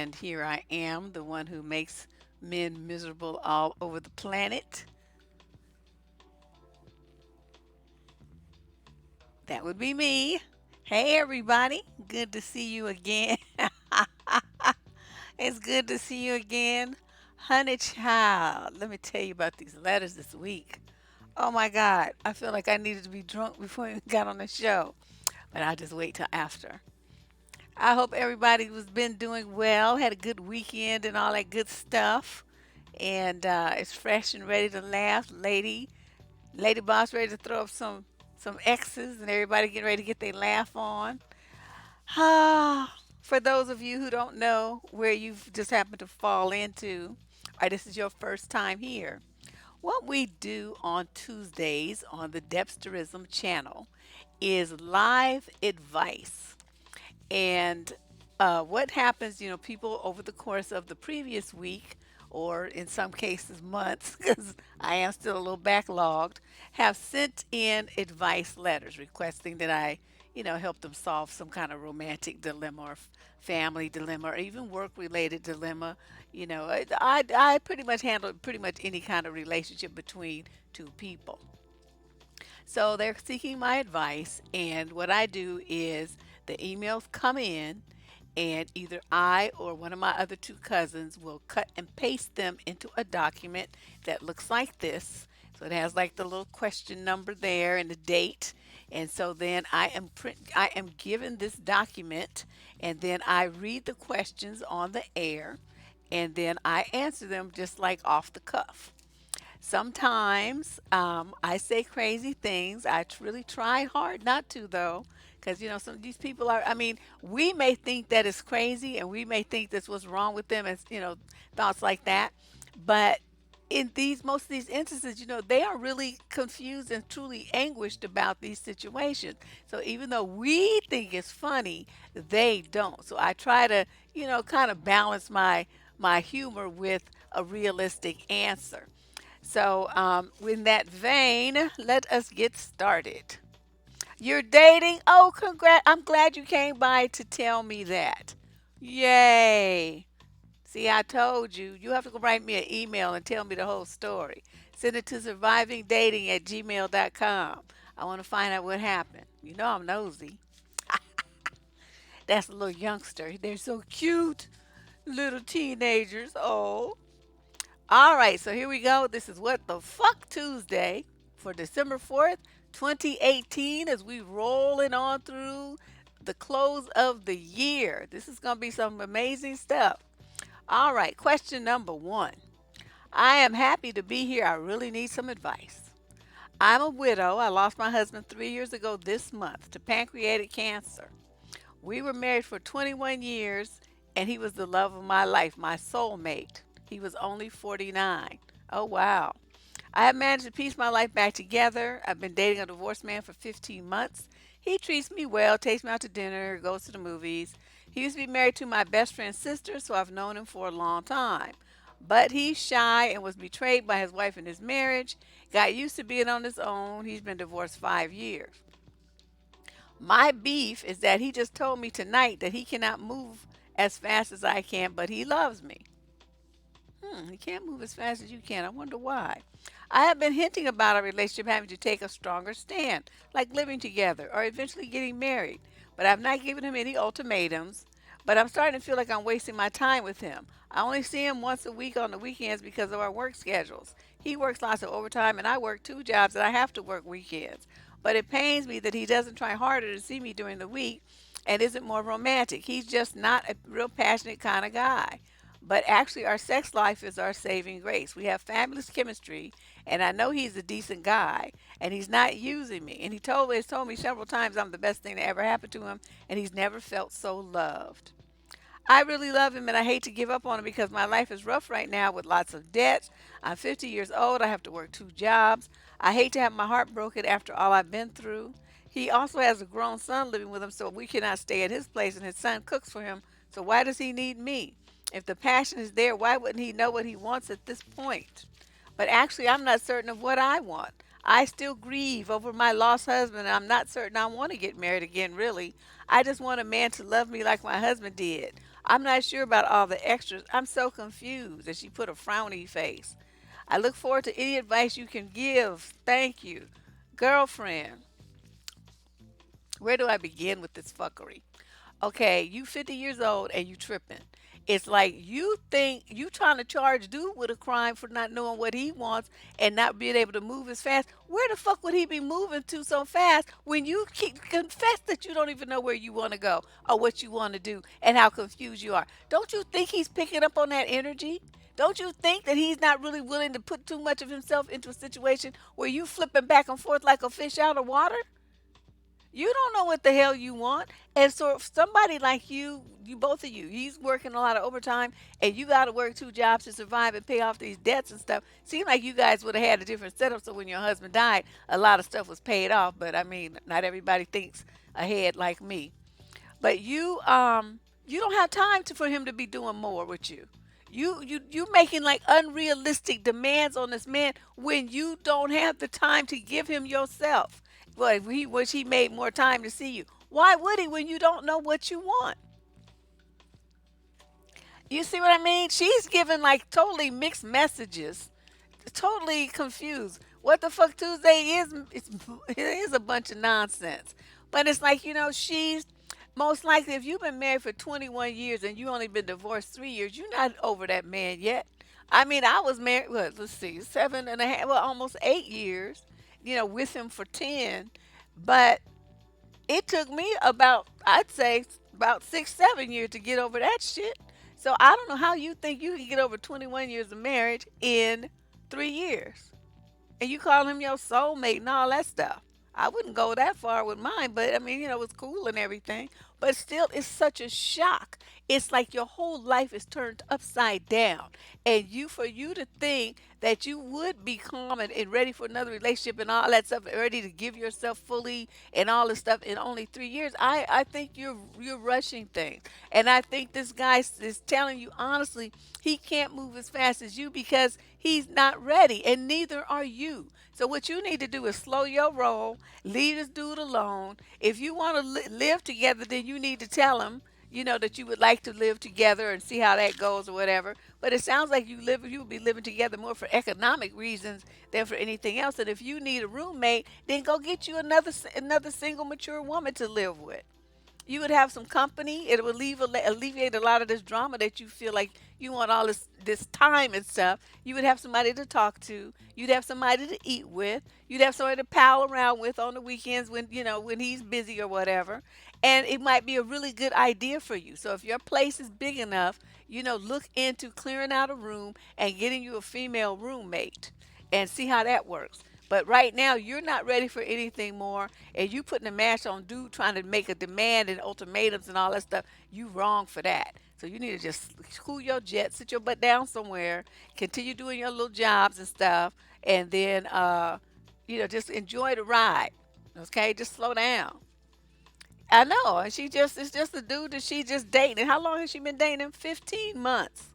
And here I am, the one who makes men miserable all over the planet. That would be me. Hey, everybody. Good to see you again. It's good to see you again. Honey child, let me tell you about these letters this week. Oh my God, I feel like I needed to be drunk before we got on the show, but I'll just wait till after. I hope everybody was been doing well, had a good weekend and all that good stuff, and is fresh and ready to laugh. Lady Boss ready to throw up some X's, and everybody getting ready to get their laugh on. Ah, for those of you who don't know where you've just happened to fall into, or this is your first time here, what we do on Tuesdays on the Debsterism channel is live advice. And what happens, people over the course of the previous week, or in some cases months, because I am still a little backlogged, have sent in advice letters requesting that I, help them solve some kind of romantic dilemma or family dilemma or even work related dilemma. I pretty much handle pretty much any kind of relationship between two people. So they're seeking my advice, and what I do is the emails come in, and either I or one of my other two cousins will cut and paste them into a document that looks like this. So it has like the little question number there and the date. And so then I am given this document, and then I read the questions on the air, and then I answer them just like off the cuff. Sometimes I say crazy things. Really try hard not to, though, because some of these people are. I mean, we may think that it's crazy, and we may think that's what's wrong with them, and thoughts like that. But in these most of these instances, they are really confused and truly anguished about these situations. So even though we think it's funny, they don't. So I try to, kind of balance my humor with a realistic answer. So, in that vein, let us get started. You're dating? Oh, congrats. I'm glad you came by to tell me that. Yay. See, I told you. You have to go write me an email and tell me the whole story. Send it to survivingdating at gmail.com. I want to find out what happened. You know I'm nosy. That's a little youngster. They're so cute. Little teenagers. Oh. All right, so here we go. This is What the Fuck Tuesday for December 4th, 2018, as we rolling on through the close of the year. This is going to be some amazing stuff. All right, question number one. I am happy to be here. I really need some advice. I'm a widow. I lost my husband 3 years ago this month to pancreatic cancer. We were married for 21 years, and he was the love of my life, my soulmate. He was only 49. Oh, wow. I have managed to piece my life back together. I've been dating a divorced man for 15 months. He treats me well, takes me out to dinner, goes to the movies. He used to be married to my best friend's sister, so I've known him for a long time. But he's shy and was betrayed by his wife in his marriage. Got used to being on his own. He's been divorced 5 years. My beef is that he just told me tonight that he cannot move as fast as I can, but he loves me. He can't move as fast as you can. I wonder why. I have been hinting about our relationship having to take a stronger stand, like living together or eventually getting married. But I've not given him any ultimatums. But I'm starting to feel like I'm wasting my time with him. I only see him once a week on the weekends because of our work schedules. He works lots of overtime, and I work two jobs, and I have to work weekends. But it pains me that he doesn't try harder to see me during the week and isn't more romantic. He's just not a real passionate kind of guy. But actually, our sex life is our saving grace. We have fabulous chemistry, and I know he's a decent guy, and he's not using me. And has told me several times I'm the best thing that ever happened to him, and he's never felt so loved. I really love him, and I hate to give up on him because my life is rough right now with lots of debts. I'm 50 years old. I have to work two jobs. I hate to have my heart broken after all I've been through. He also has a grown son living with him, so we cannot stay at his place, and his son cooks for him. So why does he need me? If the passion is there, why wouldn't he know what he wants at this point? But actually, I'm not certain of what I want. I still grieve over my lost husband, and I'm not certain I want to get married again, really. I just want a man to love me like my husband did. I'm not sure about all the extras. I'm so confused." And she put a frowny face. "I look forward to any advice you can give. Thank you. Girlfriend, where do I begin with this fuckery? Okay, you 50 years old and you tripping. It's like you think you trying to charge dude with a crime for not knowing what he wants and not being able to move as fast. Where the fuck would he be moving to so fast when you keep confess that you don't even know where you want to go or what you want to do and how confused you are? Don't you think he's picking up on that energy? Don't you think that he's not really willing to put too much of himself into a situation where you flipping back and forth like a fish out of water? You don't know what the hell you want. And so if somebody like you both of you, he's working a lot of overtime and you got to work two jobs to survive and pay off these debts and stuff. Seemed like you guys would have had a different setup so when your husband died, a lot of stuff was paid off, but I mean, not everybody thinks ahead like me. But you don't have time to, for him to be doing more with you. You making like unrealistic demands on this man when you don't have the time to give him yourself. Well, if he wish he made more time to see you. Why would he when you don't know what you want? You see what I mean? She's giving like totally mixed messages, totally confused. What the fuck Tuesday is? It is a bunch of nonsense. But it's like she's most likely if you've been married for 21 years and you only been divorced 3 years, you're not over that man yet. I mean, I was married. What? Let's see, 7.5, well, almost 8 years. With him for 10, but it took me about, I'd say, about 6, 7 years to get over that shit. So I don't know how you think you can get over 21 years of marriage in 3 years. And you call him your soulmate and all that stuff. I wouldn't go that far with mine, but I mean, it's cool and everything. But still, it's such a shock. It's like your whole life is turned upside down. And for you to think that you would be calm and ready for another relationship and all that stuff, ready to give yourself fully and all this stuff in only 3 years, I think you're rushing things. And I think this guy is telling you honestly, he can't move as fast as you because he's not ready, and neither are you. So what you need to do is slow your roll, leave this dude alone. If you want to live together, then you need to tell him, that you would like to live together and see how that goes or whatever. But it sounds like you would be living together more for economic reasons than for anything else. And if you need a roommate, then go get you another single mature woman to live with. You would have some company. It would alleviate a lot of this drama that you feel like you want all this time and stuff. You would have somebody to talk to. You'd have somebody to eat with. You'd have somebody to pal around with on the weekends when he's busy or whatever. And it might be a really good idea for you. So if your place is big enough, look into clearing out a room and getting you a female roommate and see how that works. But right now, you're not ready for anything more, and you putting a mash on dude trying to make a demand and ultimatums and all that stuff. You wrong for that. So you need to just cool your jet, sit your butt down somewhere, continue doing your little jobs and stuff, and then just enjoy the ride. Okay, just slow down. I know, and it's just a dude that she just dating. How long has she been dating him? 15 months.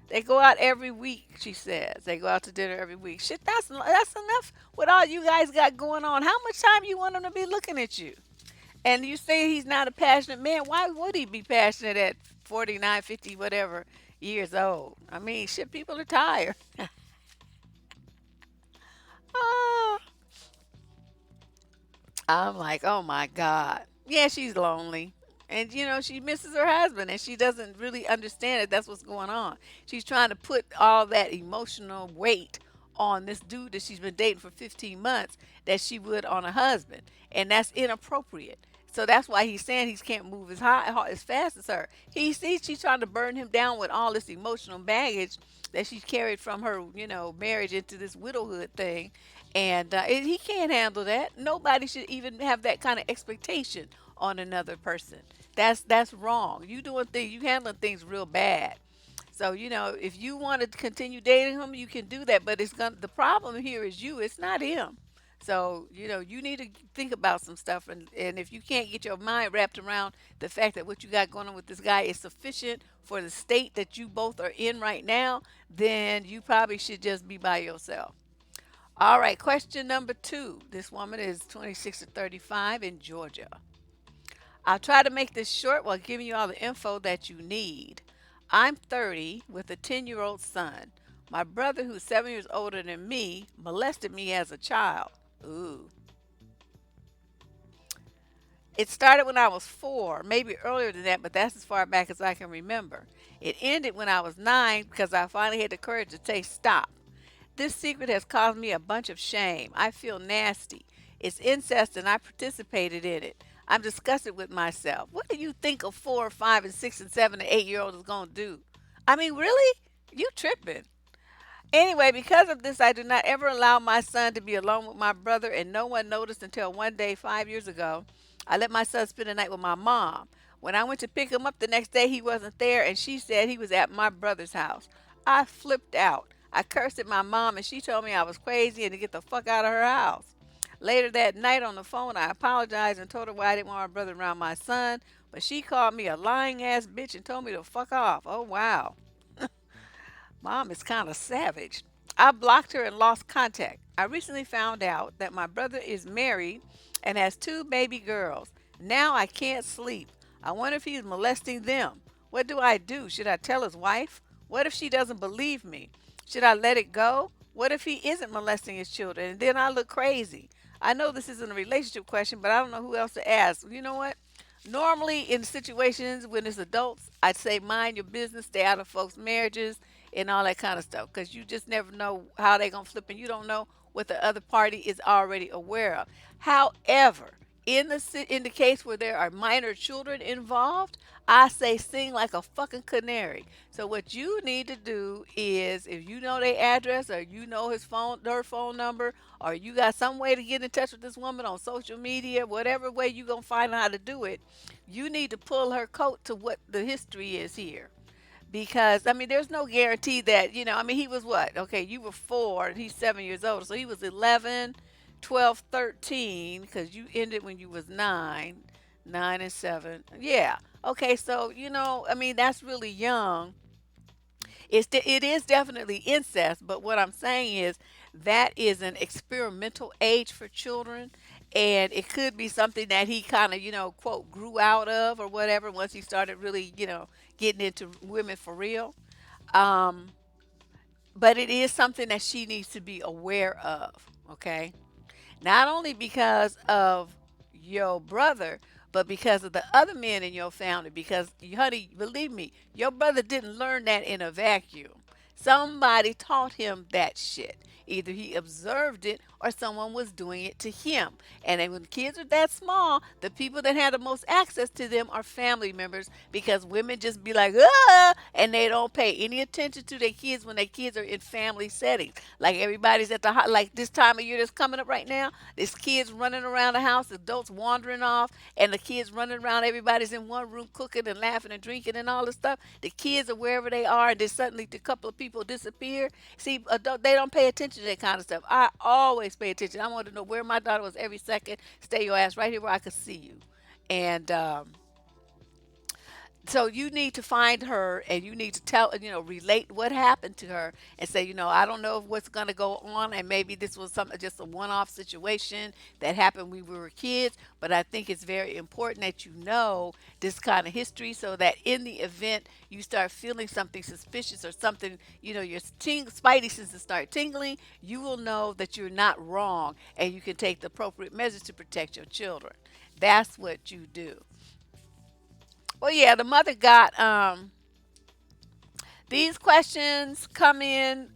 They go out every week, she says. They go out to dinner every week. Shit, that's enough with all you guys got going on. How much time you want him to be looking at you? And you say he's not a passionate man. Why would he be passionate at 49, 50, whatever years old? I mean, shit, people are tired. Ah, I'm like, oh my God. Yeah, she's lonely. And she misses her husband and she doesn't really understand that that's what's going on. She's trying to put all that emotional weight on this dude that she's been dating for 15 months that she would on a husband. And that's inappropriate. So that's why he's saying he can't move as fast as her. He sees she's trying to burn him down with all this emotional baggage that she's carried from her, marriage into this widowhood thing. And he can't handle that. Nobody should even have that kind of expectation on another person. That's wrong. You handling things real bad. So if you want to continue dating him, you can do that. But the problem here is you. It's not him. So you need to think about some stuff, and if you can't get your mind wrapped around the fact that what you got going on with this guy is sufficient for the state that you both are in right now, then you probably should just be by yourself. All right, question number 2. This woman is 26 to 35 in Georgia. I'll try to make this short while giving you all the info that you need. I'm 30 with a 10-year-old son. My brother, who's 7 years older than me, molested me as a child. Ooh. It started when I was 4, maybe earlier than that, but that's as far back as I can remember. It ended when I was 9 because I finally had the courage to say stop. This secret has caused me a bunch of shame. I feel nasty. It's incest and I participated in it. I'm disgusted with myself. What do you think a 4, 5, and 6, and 7, and 8 year old is going to do? I mean, really? You tripping. Anyway, because of this, I do not ever allow my son to be alone with my brother, and no one noticed until one day 5 years ago. I let my son spend the night with my mom. When I went to pick him up the next day, he wasn't there, and she said he was at my brother's house. I flipped out. I cursed at my mom, and she told me I was crazy and to get the fuck out of her house. Later that night on the phone, I apologized and told her why I didn't want my brother around my son, but she called me a lying ass bitch and told me to fuck off. Oh, wow. Mom is kind of savage. I blocked her and lost contact. I recently found out that my brother is married and has two baby girls. Now I can't sleep. I wonder if he's molesting them. What do I do? Should I tell his wife? What if she doesn't believe me? Should I let it go? What if he isn't molesting his children and then I look crazy? I know this isn't a relationship question, but I don't know who else to ask. You know what? Normally, in situations when it's adults, I'd say mind your business, stay out of folks' marriages, and all that kind of stuff, because you just never know how they're gonna flip, and you don't know what the other party is already aware of. However, in the case where there are minor children involved, I say sing like a fucking canary. So what you need to do is, if you know their address or you know her phone number, or you got some way to get in touch with this woman on social media, whatever way you gonna find out how to do it, you need to pull her coat to what the history is here. Because I mean, there's no guarantee that I mean, he was what? Okay, you were 4, and he's 7 years old, so he was 11, 12, 13. Because you ended when you was 9, 9 and 7. Yeah. Okay, so I mean, that's really young. It is definitely incest, but what I'm saying is that is an experimental age for children, and it could be something that he kind of quote grew out of or whatever once he started really getting into women for real. Um, but it is something that she needs to be aware of. Okay, not only because of your brother, but because of the other men in your family. Because, honey, believe me, your brother didn't learn that in a vacuum. Somebody taught him that shit. Either he observed it or someone was doing it to him. And then when kids are that small, the people that have the most access to them are family members, because women just be like, ah, and they don't pay any attention to their kids when their kids are in family settings. Like everybody's at the like this time of year that's coming up right now, there's kids running around the house, adults wandering off, and the kids running around. Everybody's in one room cooking and laughing and drinking and all this stuff. The kids are wherever they are, and then suddenly a couple of people disappear. See, they don't pay attention to that kind of stuff. I always pay attention. I wanted to know where my daughter was every second. Stay your ass right here where I could see you. And so you need to find her, and you need to relate what happened to her, and say, I don't know what's going to go on, and maybe this was something, just a one-off situation that happened when we were kids, but I think it's very important that you know this kind of history, so that in the event you start feeling something suspicious or something, your spidey senses start tingling, you will know that you're not wrong, and you can take the appropriate measures to protect your children. That's what you do. Well, yeah, the mother got these questions come in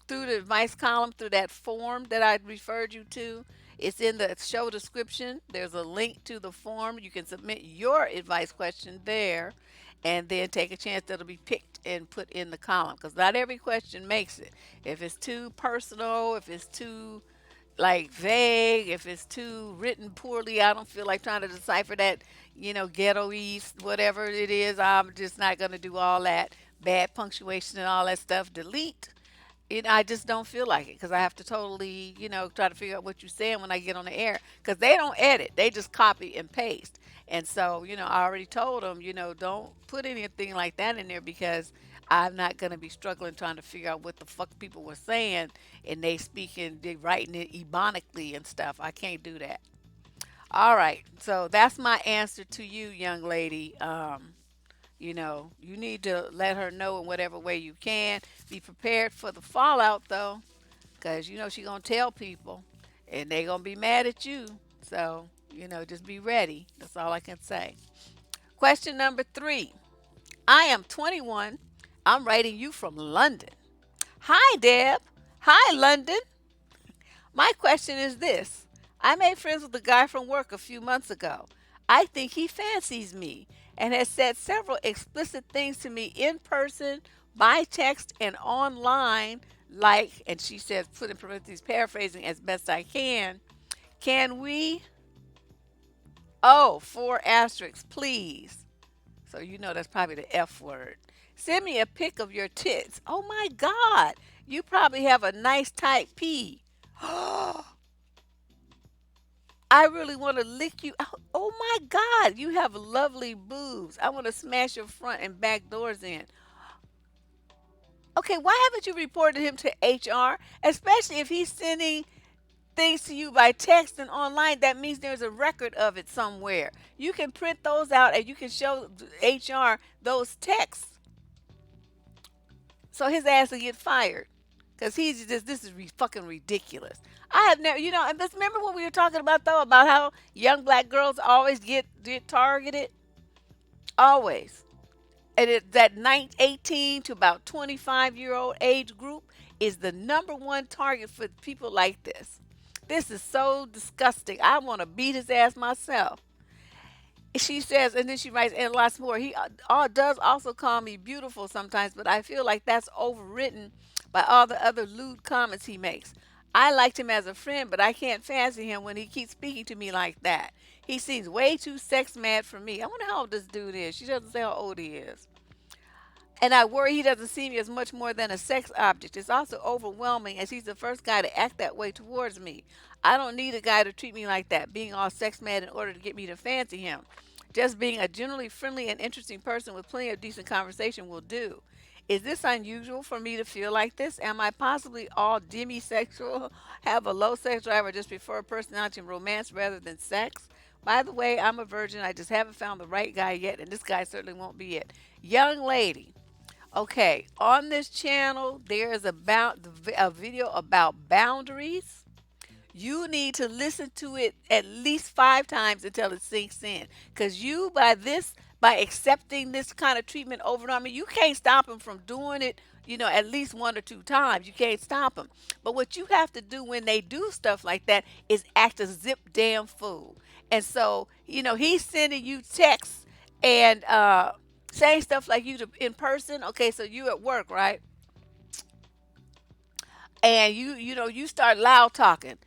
through the advice column, through that form that I referred you to. It's in the show description. There's a link to the form. You can submit your advice question there, and then take a chance that'll be picked and put in the column, because not every question makes it. If it's too personal, if it's too like vague, if it's too written poorly, I don't feel like trying to decipher that, ghetto east, whatever it is. I'm just not going to do all that bad punctuation and all that stuff. Delete. I just don't feel like it, because I have to totally, try to figure out what you're saying when I get on the air, because they don't edit, they just copy and paste. And so, I already told them, don't put anything like that in there, because I'm not going to be struggling trying to figure out what the fuck people were saying, and they writing it ebonically and stuff. I can't do that. All right. So that's my answer to you, young lady. You need to let her know in whatever way you can. Be prepared for the fallout, though, because she's gonna tell people, and they gonna be mad at you. So just be ready. That's all I can say. Question number 3. I am 21. I'm writing you from London. Hi, Deb. Hi, London. My question is this. I made friends with a guy from work a few months ago. I think he fancies me and has said several explicit things to me in person, by text, and online, like, and she says, put in parentheses, paraphrasing as best I can. Can we? Oh, 4 asterisks, please. So that's probably the F word. Send me a pic of your tits. Oh my God. You probably have a nice tight P. I really want to lick you out. Oh my God, you have lovely boobs. I want to smash your front and back doors in. Okay, why haven't you reported him to HR? Especially if he's sending things to you by text and online, that means there's a record of it somewhere. You can print those out and you can show HR those texts. So his ass will get fired. Because he's just, this is fucking ridiculous. I have never, and just remember what we were talking about, though, about how young black girls always get targeted? Always. And that 18 to about 25-year-old age group is the number one target for people like this. This is so disgusting. I want to beat his ass myself. She says, and then she writes, and lots more. He does also call me beautiful sometimes, but I feel like that's overwritten by all the other lewd comments he makes. I liked him as a friend, but I can't fancy him when he keeps speaking to me like that. He seems way too sex mad for me. I wonder how old this dude is. She doesn't say how old he is. And I worry he doesn't see me as much more than a sex object. It's also overwhelming as he's the first guy to act that way towards me. I don't need a guy to treat me like that, being all sex mad in order to get me to fancy him. Just being a generally friendly and interesting person with plenty of decent conversation will do. Is this unusual for me to feel like this? Am I possibly all demisexual, have a low sex drive, or just prefer personality and romance rather than sex? By the way, I'm a virgin. I just haven't found the right guy yet, and this guy certainly won't be it. Young lady, okay, on this channel, there is a video about boundaries. You need to listen to it at least 5 times until it sinks in. Because by accepting this kind of treatment over and over, you can't stop him from doing it, at least 1 or 2 times. You can't stop them. But what you have to do when they do stuff like that is act a zip damn fool. And so, he's sending you texts and saying stuff like in person. Okay, so you at work, right? And you start loud talking.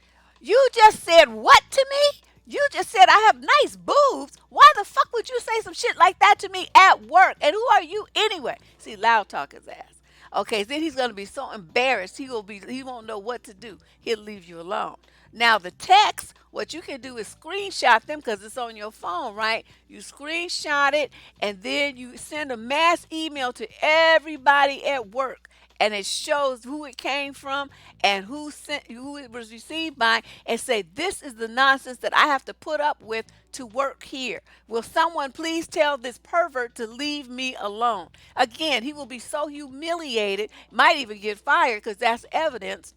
You just said what to me? You just said I have nice boobs. Why the fuck would you say some shit like that to me at work? And who are you anyway? See, loud talk his ass. Okay, then he's gonna be so embarrassed he won't know what to do. He'll leave you alone. Now the text, what you can do is screenshot them because it's on your phone, right? You screenshot it and then you send a mass email to everybody at work, and it shows who it came from and who it was received by, and say, this is the nonsense that I have to put up with to work here. Will someone please tell this pervert to leave me alone? Again, he will be so humiliated, might even get fired because that's evidence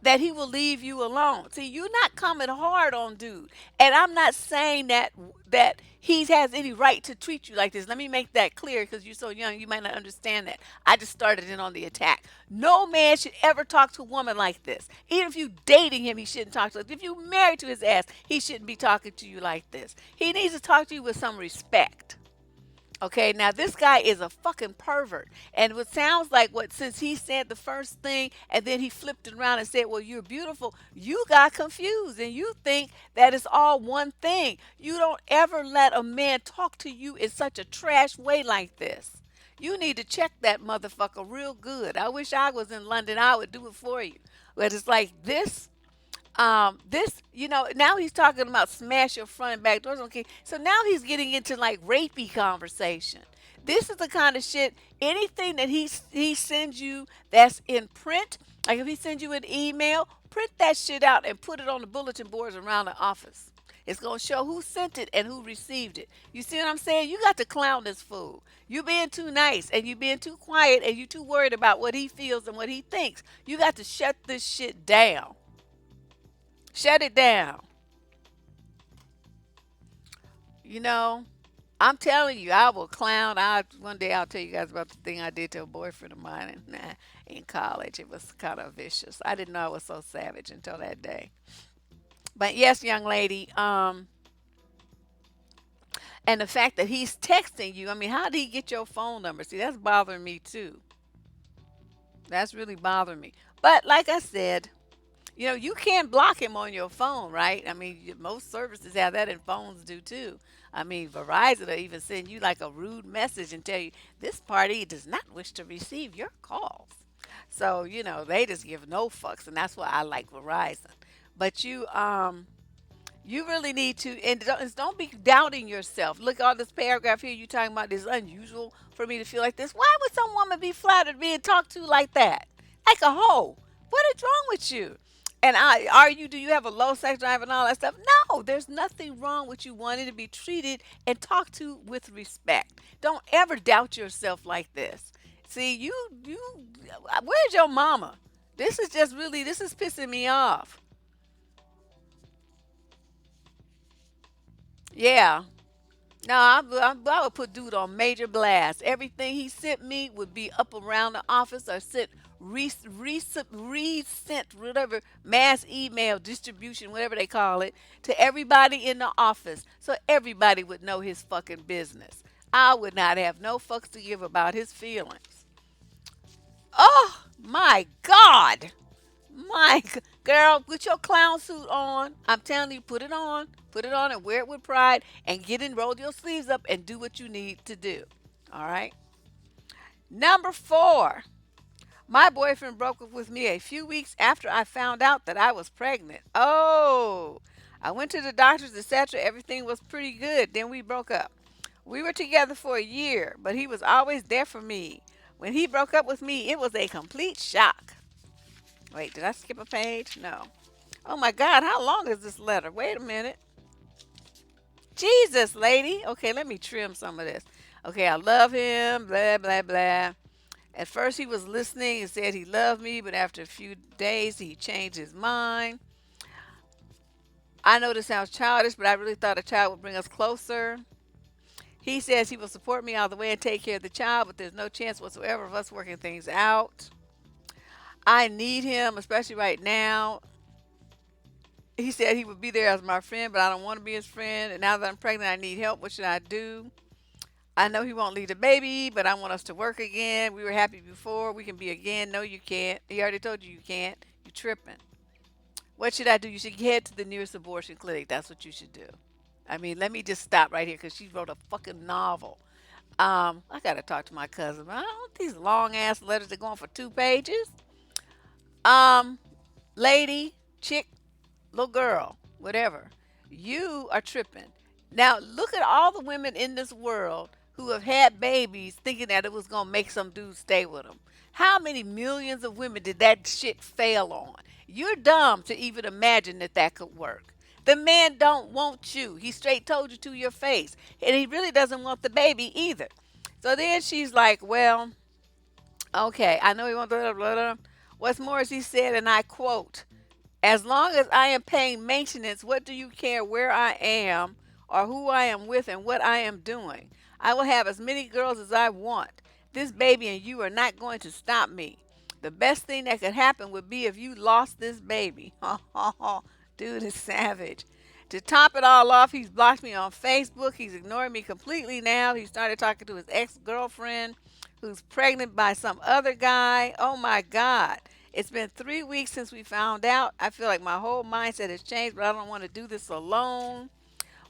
that he will leave you alone. See, you're not coming hard on dude. And I'm not saying that he has any right to treat you like this. Let me make that clear because you're so young, you might not understand that. I just started in on the attack. No man should ever talk to a woman like this. Even if you dating him, he shouldn't talk to us. If you married to his ass, he shouldn't be talking to you like this. He needs to talk to you with some respect. Okay, now this guy is a fucking pervert. And what sounds like since he said the first thing and then he flipped it around and said, well, you're beautiful, you got confused and you think that it's all one thing. You don't ever let a man talk to you in such a trash way like this. You need to check that motherfucker real good. I wish I was in London. I would do it for you. But it's like now he's talking about smash your front and back doors. Okay, so now he's getting into like rapey conversation. This is the kind of shit. Anything that he sends you that's in print, like if he sends you an email, print that shit out and put it on the bulletin boards around the office. It's going to show who sent it and who received it. You see what I'm saying? You got to clown this fool. You being too nice and you being too quiet and you too worried about what he feels and what he thinks. You got to shut this shit down. Shut it down. You know, I'm telling you, I will clown. One day I'll tell you guys about the thing I did to a boyfriend of mine in college. It was kind of vicious. I didn't know I was so savage until that day. But yes, young lady, and the fact that he's texting you, I mean, how did he get your phone number? See, that's bothering me too. That's really bothering me. But like I said, you can block him on your phone, right? I mean, most services have that and phones do too. I mean, Verizon will even send you like a rude message and tell you this party does not wish to receive your calls. So, they just give no fucks, and that's why I like Verizon. But you really need to, and don't be doubting yourself. Look, all this paragraph here you talking about is unusual for me to feel like this. Why would some woman be flattered being talked to like that? Like a hoe. What is wrong with you? And do you have a low sex drive and all that stuff? No, there's nothing wrong with you wanting to be treated and talked to with respect. Don't ever doubt yourself like this. See, where's your mama? This is pissing me off. Yeah. No, I would put dude on major blast. Everything he sent me would be up around the office or sent resent whatever mass email distribution, whatever they call it, to everybody in the office, so everybody would know his fucking business. I would not have no fucks to give about his feelings. Oh my God. Girl, put your clown suit on. I'm telling you, put it on. Put it on and wear it with pride and get in, roll your sleeves up and do what you need to do. All right. Number 4. My boyfriend broke up with me a few weeks after I found out that I was pregnant. Oh, I went to the doctors, etc. Everything was pretty good. Then we broke up. We were together for a year, but he was always there for me. When he broke up with me, it was a complete shock. Wait, did I skip a page? No. Oh my God, how long is this letter? Wait a minute. Jesus, lady. Okay, let me trim some of this. Okay, I love him, blah, blah, blah. At first, he was listening and said he loved me, but after a few days, he changed his mind. I know this sounds childish, but I really thought a child would bring us closer. He says he will support me all the way and take care of the child, but there's no chance whatsoever of us working things out. I need him, especially right now. He said he would be there as my friend, but I don't want to be his friend. And now that I'm pregnant, I need help. What should I do? I know he won't leave the baby, but I want us to work again. We were happy before. We can be again. No, you can't. He already told you you can't. You tripping. What should I do? You should head to the nearest abortion clinic. That's what you should do. I mean, let me just stop right here because she wrote a fucking novel. I gotta talk to my cousin. I don't want these long ass letters that go on for 2 pages. Um, Lady, chick, little girl, whatever, you are tripping. Now look at all the women in this world who have had babies thinking that it was gonna make some dude stay with them. How many millions of women did that shit fail on? You're dumb to even imagine that that could work. The man don't want you. He straight told you to your face, and he really doesn't want the baby either. So then she's like, well, okay, I know he wants blah, blah, blah. What's more, as he said, and I quote, as long as I am paying maintenance, what do you care where I am or who I am with and what I am doing? I will have as many girls as I want. This baby and you are not going to stop me. The best thing that could happen would be if you lost this baby. Dude is savage. To top it all off, he's blocked me on Facebook. He's ignoring me completely now. He started talking to his ex-girlfriend who's pregnant by some other guy. Oh my God. It's been 3 weeks since we found out. I feel like my whole mindset has changed, but I don't want to do this alone.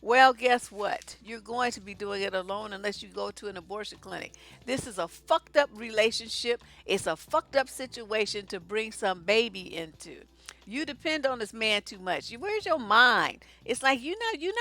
Well, guess what? You're going to be doing it alone unless you go to an abortion clinic. This is a fucked up relationship. It's a fucked up situation to bring some baby into. You depend on this man too much. Where's your mind? It's like you're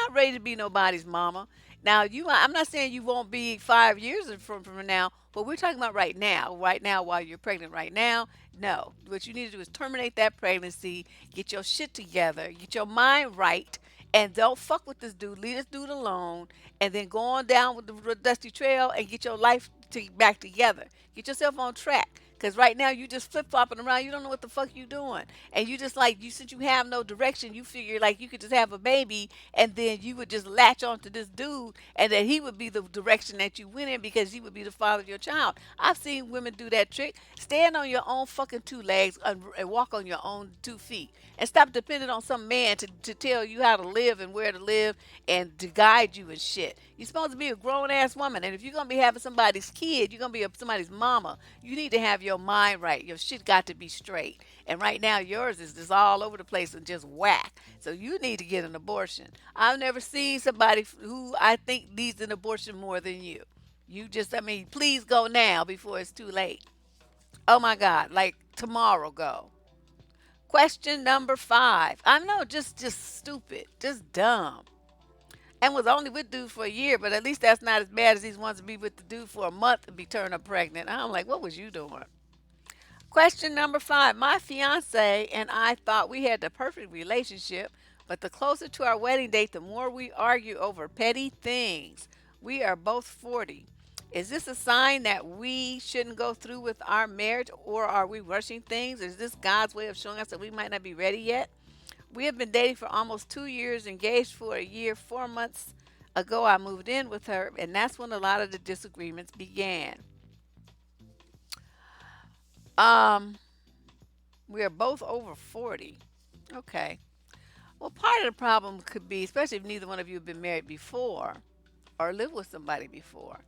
not ready to be nobody's mama. Now I'm not saying you won't be 5 years from now, but we're talking about right now. Right now, while you're pregnant, right now. No, what you need to do is terminate that pregnancy, get your shit together, get your mind right, and don't fuck with this dude. Leave this dude alone, and then go on down with the dusty trail and get your life back together. Get yourself on track. Cause right now you just flip flopping around. You don't know what the fuck you doing, and you just like you since you have no direction. You figure like you could just have a baby, and then you would just latch onto this dude, and then he would be the direction that you went in because he would be the father of your child. I've seen women do that trick. Stand on your own fucking two legs and walk on your own 2 feet, and stop depending on some man to tell you how to live and where to live and to guide you and shit. You're supposed to be a grown ass woman, and if you're gonna be having somebody's kid, you're gonna be somebody's mama. You need to have your mind right. Your shit got to be straight. And right now, yours is just all over the place and just whack. So you need to get an abortion. I've never seen somebody who I think needs an abortion more than you. You just, I mean, please go now before it's too late. Oh my God, like tomorrow go. Question number 5. I know, just stupid, just dumb. And was only with dude for a year, but at least that's not as bad as these ones to be with the dude for a month and be turned up pregnant. I'm like, what was you doing? Question number 5. My fiance and I thought we had the perfect relationship, but the closer to our wedding date, the more we argue over petty things. We are both 40. Is this a sign that we shouldn't go through with our marriage, or are we rushing things? Is this God's way of showing us that we might not be ready yet? We have been dating for almost 2 years, engaged for a year. 4 months ago, I moved in with her, and that's when a lot of the disagreements began. Um, we are both over 40. Okay. Well, part of the problem could be, especially if neither one of you have been married before or lived with somebody before,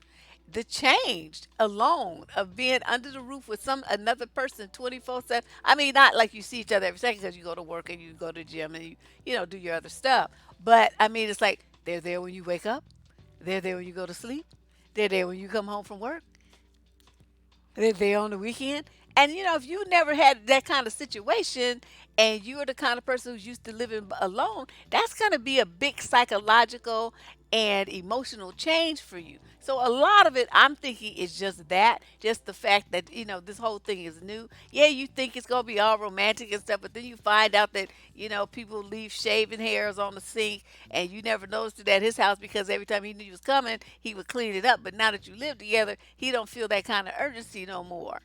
the change alone of being under the roof with some another person 24/7. I mean, not like you see each other every second because you go to work and you go to the gym and you do your other stuff. But I mean, it's like they're there when you wake up, they're there when you go to sleep, they're there when you come home from work, they're there on the weekend. And if you never had that kind of situation and you're the kind of person who's used to living alone, that's going to be a big psychological and emotional change for you. So a lot of it, I'm thinking, is just that, just the fact that this whole thing is new. Yeah, you think it's gonna be all romantic and stuff, but then you find out that people leave shaving hairs on the sink, and you never noticed it at his house because every time he knew you was coming, he would clean it up. But now that you live together, he don't feel that kind of urgency no more.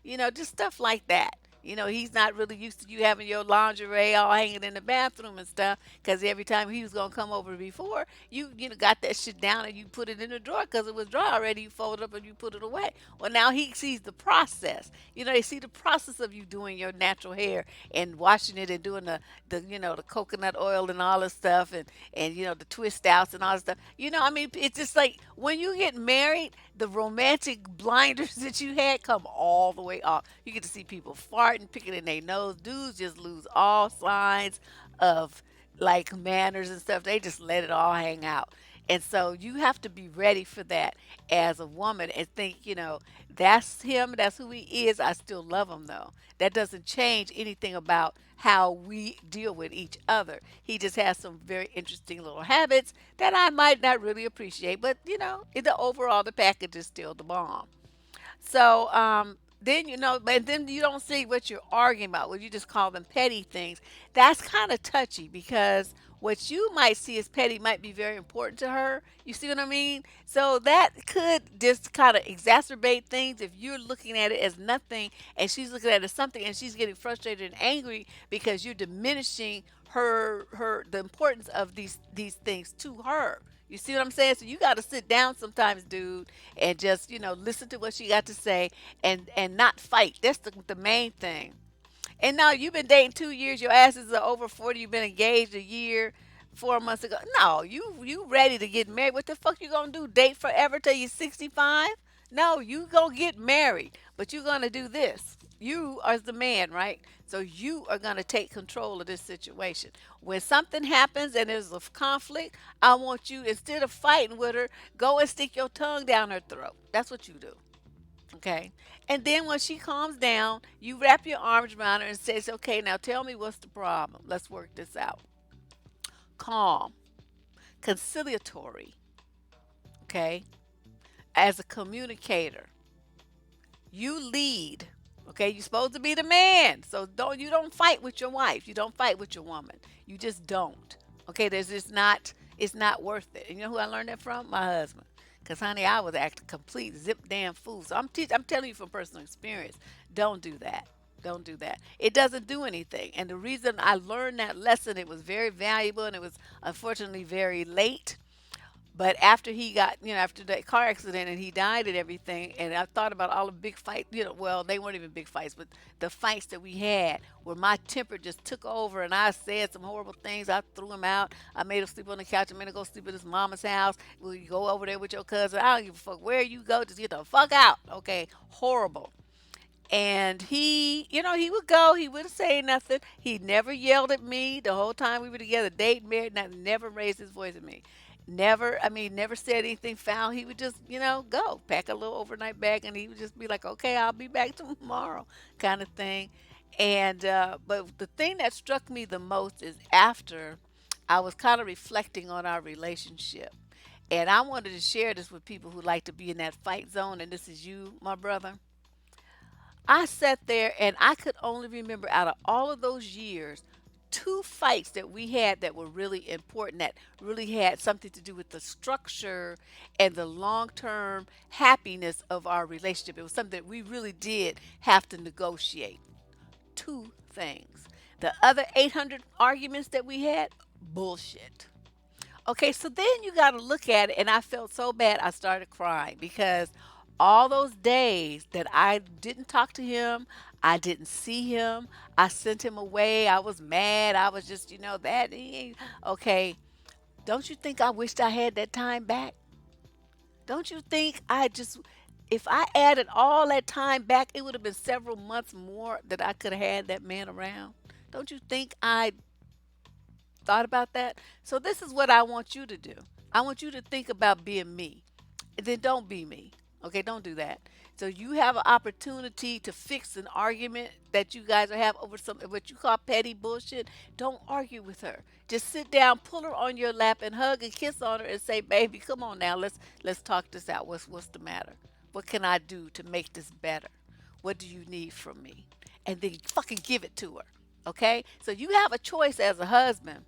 Just stuff like that. He's not really used to you having your lingerie all hanging in the bathroom and stuff. Because every time he was gonna come over before, you got that shit down and you put it in the drawer because it was dry already. You fold it up and you put it away. Well, now he sees the process. They see the process of you doing your natural hair and washing it and doing the coconut oil and all this stuff and the twist outs and all this stuff. I mean, it's just like when you get married, the romantic blinders that you had come all the way off. You get to see people farting, picking in their nose. Dudes just lose all signs of like manners and stuff. They just let it all hang out. And so you have to be ready for that as a woman and think, that's him, that's who he is. I still love him though. That doesn't change anything about how we deal with each other. He just has some very interesting little habits that I might not really appreciate, but in the overall, the package is still the bomb. So then and then you don't see what you're arguing about. What you just call them petty things. That's kind of touchy because what you might see as petty might be very important to her. You see what I mean? So that could just kind of exacerbate things if you're looking at it as nothing and she's looking at it as something and she's getting frustrated and angry because you're diminishing her the importance of these things to her. You see what I'm saying? So you got to sit down sometimes, dude, and just listen to what she got to say and not fight. That's the main thing. And now you've been dating 2 years. Your asses are over 40. You've been engaged a year, 4 months ago. No, you ready to get married? What the fuck you gonna do? Date forever till you're 65? No, you gonna get married, but you're gonna do this. You are the man, right? So you are gonna take control of this situation. When something happens and there's a conflict, I want you instead of fighting with her, go and stick your tongue down her throat. That's what you do. Okay. And then when she calms down, you wrap your arms around her and says, okay, now tell me what's the problem. Let's work this out. Calm, conciliatory, okay, as a communicator. You lead. Okay, you're supposed to be the man. So you don't fight with your wife. You don't fight with your woman. You just don't. Okay, there's just not, it's not worth it. And you know who I learned that from? My husband. Because, honey, I was acting complete zip damn fool. So I'm telling you from personal experience, don't do that. Don't do that. It doesn't do anything. And the reason I learned that lesson, it was very valuable and it was unfortunately very late. But after he got, after that car accident and he died and everything, and I thought about all the big fights, well, they weren't even big fights, but the fights that we had where my temper just took over and I said some horrible things. I threw him out. I made him sleep on the couch. I made him go sleep at his mama's house. Will you go over there with your cousin? I don't give a fuck where you go. Just get the fuck out. Okay. Horrible. And he would go, he wouldn't say nothing. He never yelled at me the whole time we were together, dating, married, not never raised his voice at me. Never, I mean, never said anything foul. He would just, go pack a little overnight bag and he would just be like, okay, I'll be back tomorrow, kind of thing. And, but the thing that struck me the most is after I was kind of reflecting on our relationship. And I wanted to share this with people who like to be in that fight zone. And this is you, my brother. I sat there and I could only remember out of all of those years, two fights that we had that were really important, that really had something to do with the structure and the long term happiness of our relationship. It was something that we really did have to negotiate. Two things. The other 800 arguments that we had, bullshit. Okay, so then you got to look at it, and I felt so bad. I started crying because all those days that I didn't talk to him, I didn't see him, I sent him away. I was mad. I was just, that. Okay, don't you think I wished I had that time back? Don't you think if I added all that time back, it would have been several months more that I could have had that man around? Don't you think I thought about that? So this is what I want you to do. I want you to think about being me. And then don't be me. Okay, don't do that. So you have an opportunity to fix an argument that you guys have over some what you call petty bullshit. Don't argue with her. Just sit down, pull her on your lap and hug and kiss on her and say, "Baby, come on now. Let's talk this out. What's the matter? What can I do to make this better? What do you need from me?" And then fucking give it to her. Okay? So you have a choice as a husband.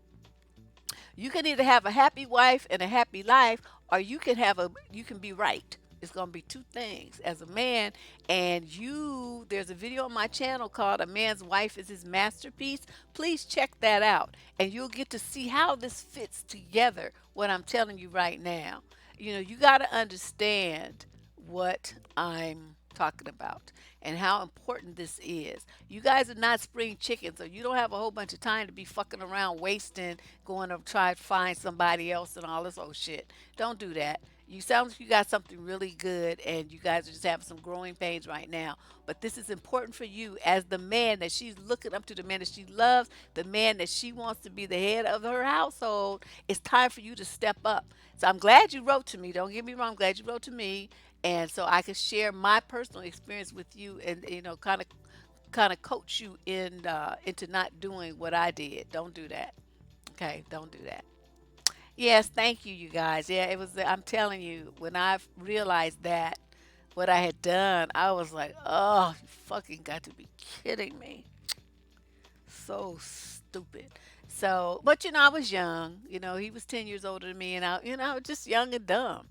You can either have a happy wife and a happy life, or you can be right. It's gonna be two things. As a man, there's a video on my channel called "A Man's Wife is His Masterpiece." Please check that out, and you'll get to see how this fits together. What I'm telling you right now, you got to understand what I'm talking about and how important this is. You guys are not spring chickens, so you don't have a whole bunch of time to be fucking around wasting, going to try to find somebody else and all this old shit. Don't do that. You sound like you got something really good and you guys are just having some growing pains right now. But this is important for you as the man that she's looking up to, the man that she loves, the man that she wants to be the head of her household. It's time for you to step up. So I'm glad you wrote to me. Don't get me wrong. I'm glad you wrote to me, and so I could share my personal experience with you, and kind of coach you into not doing what I did. Don't do that. Okay, don't do that. Yes, thank you, you guys. Yeah, it was. I'm telling you, when I realized that what I had done, I was like, oh, you fucking got to be kidding me. So stupid. So, but I was young. He was 10 years older than me, and I was just young and dumb.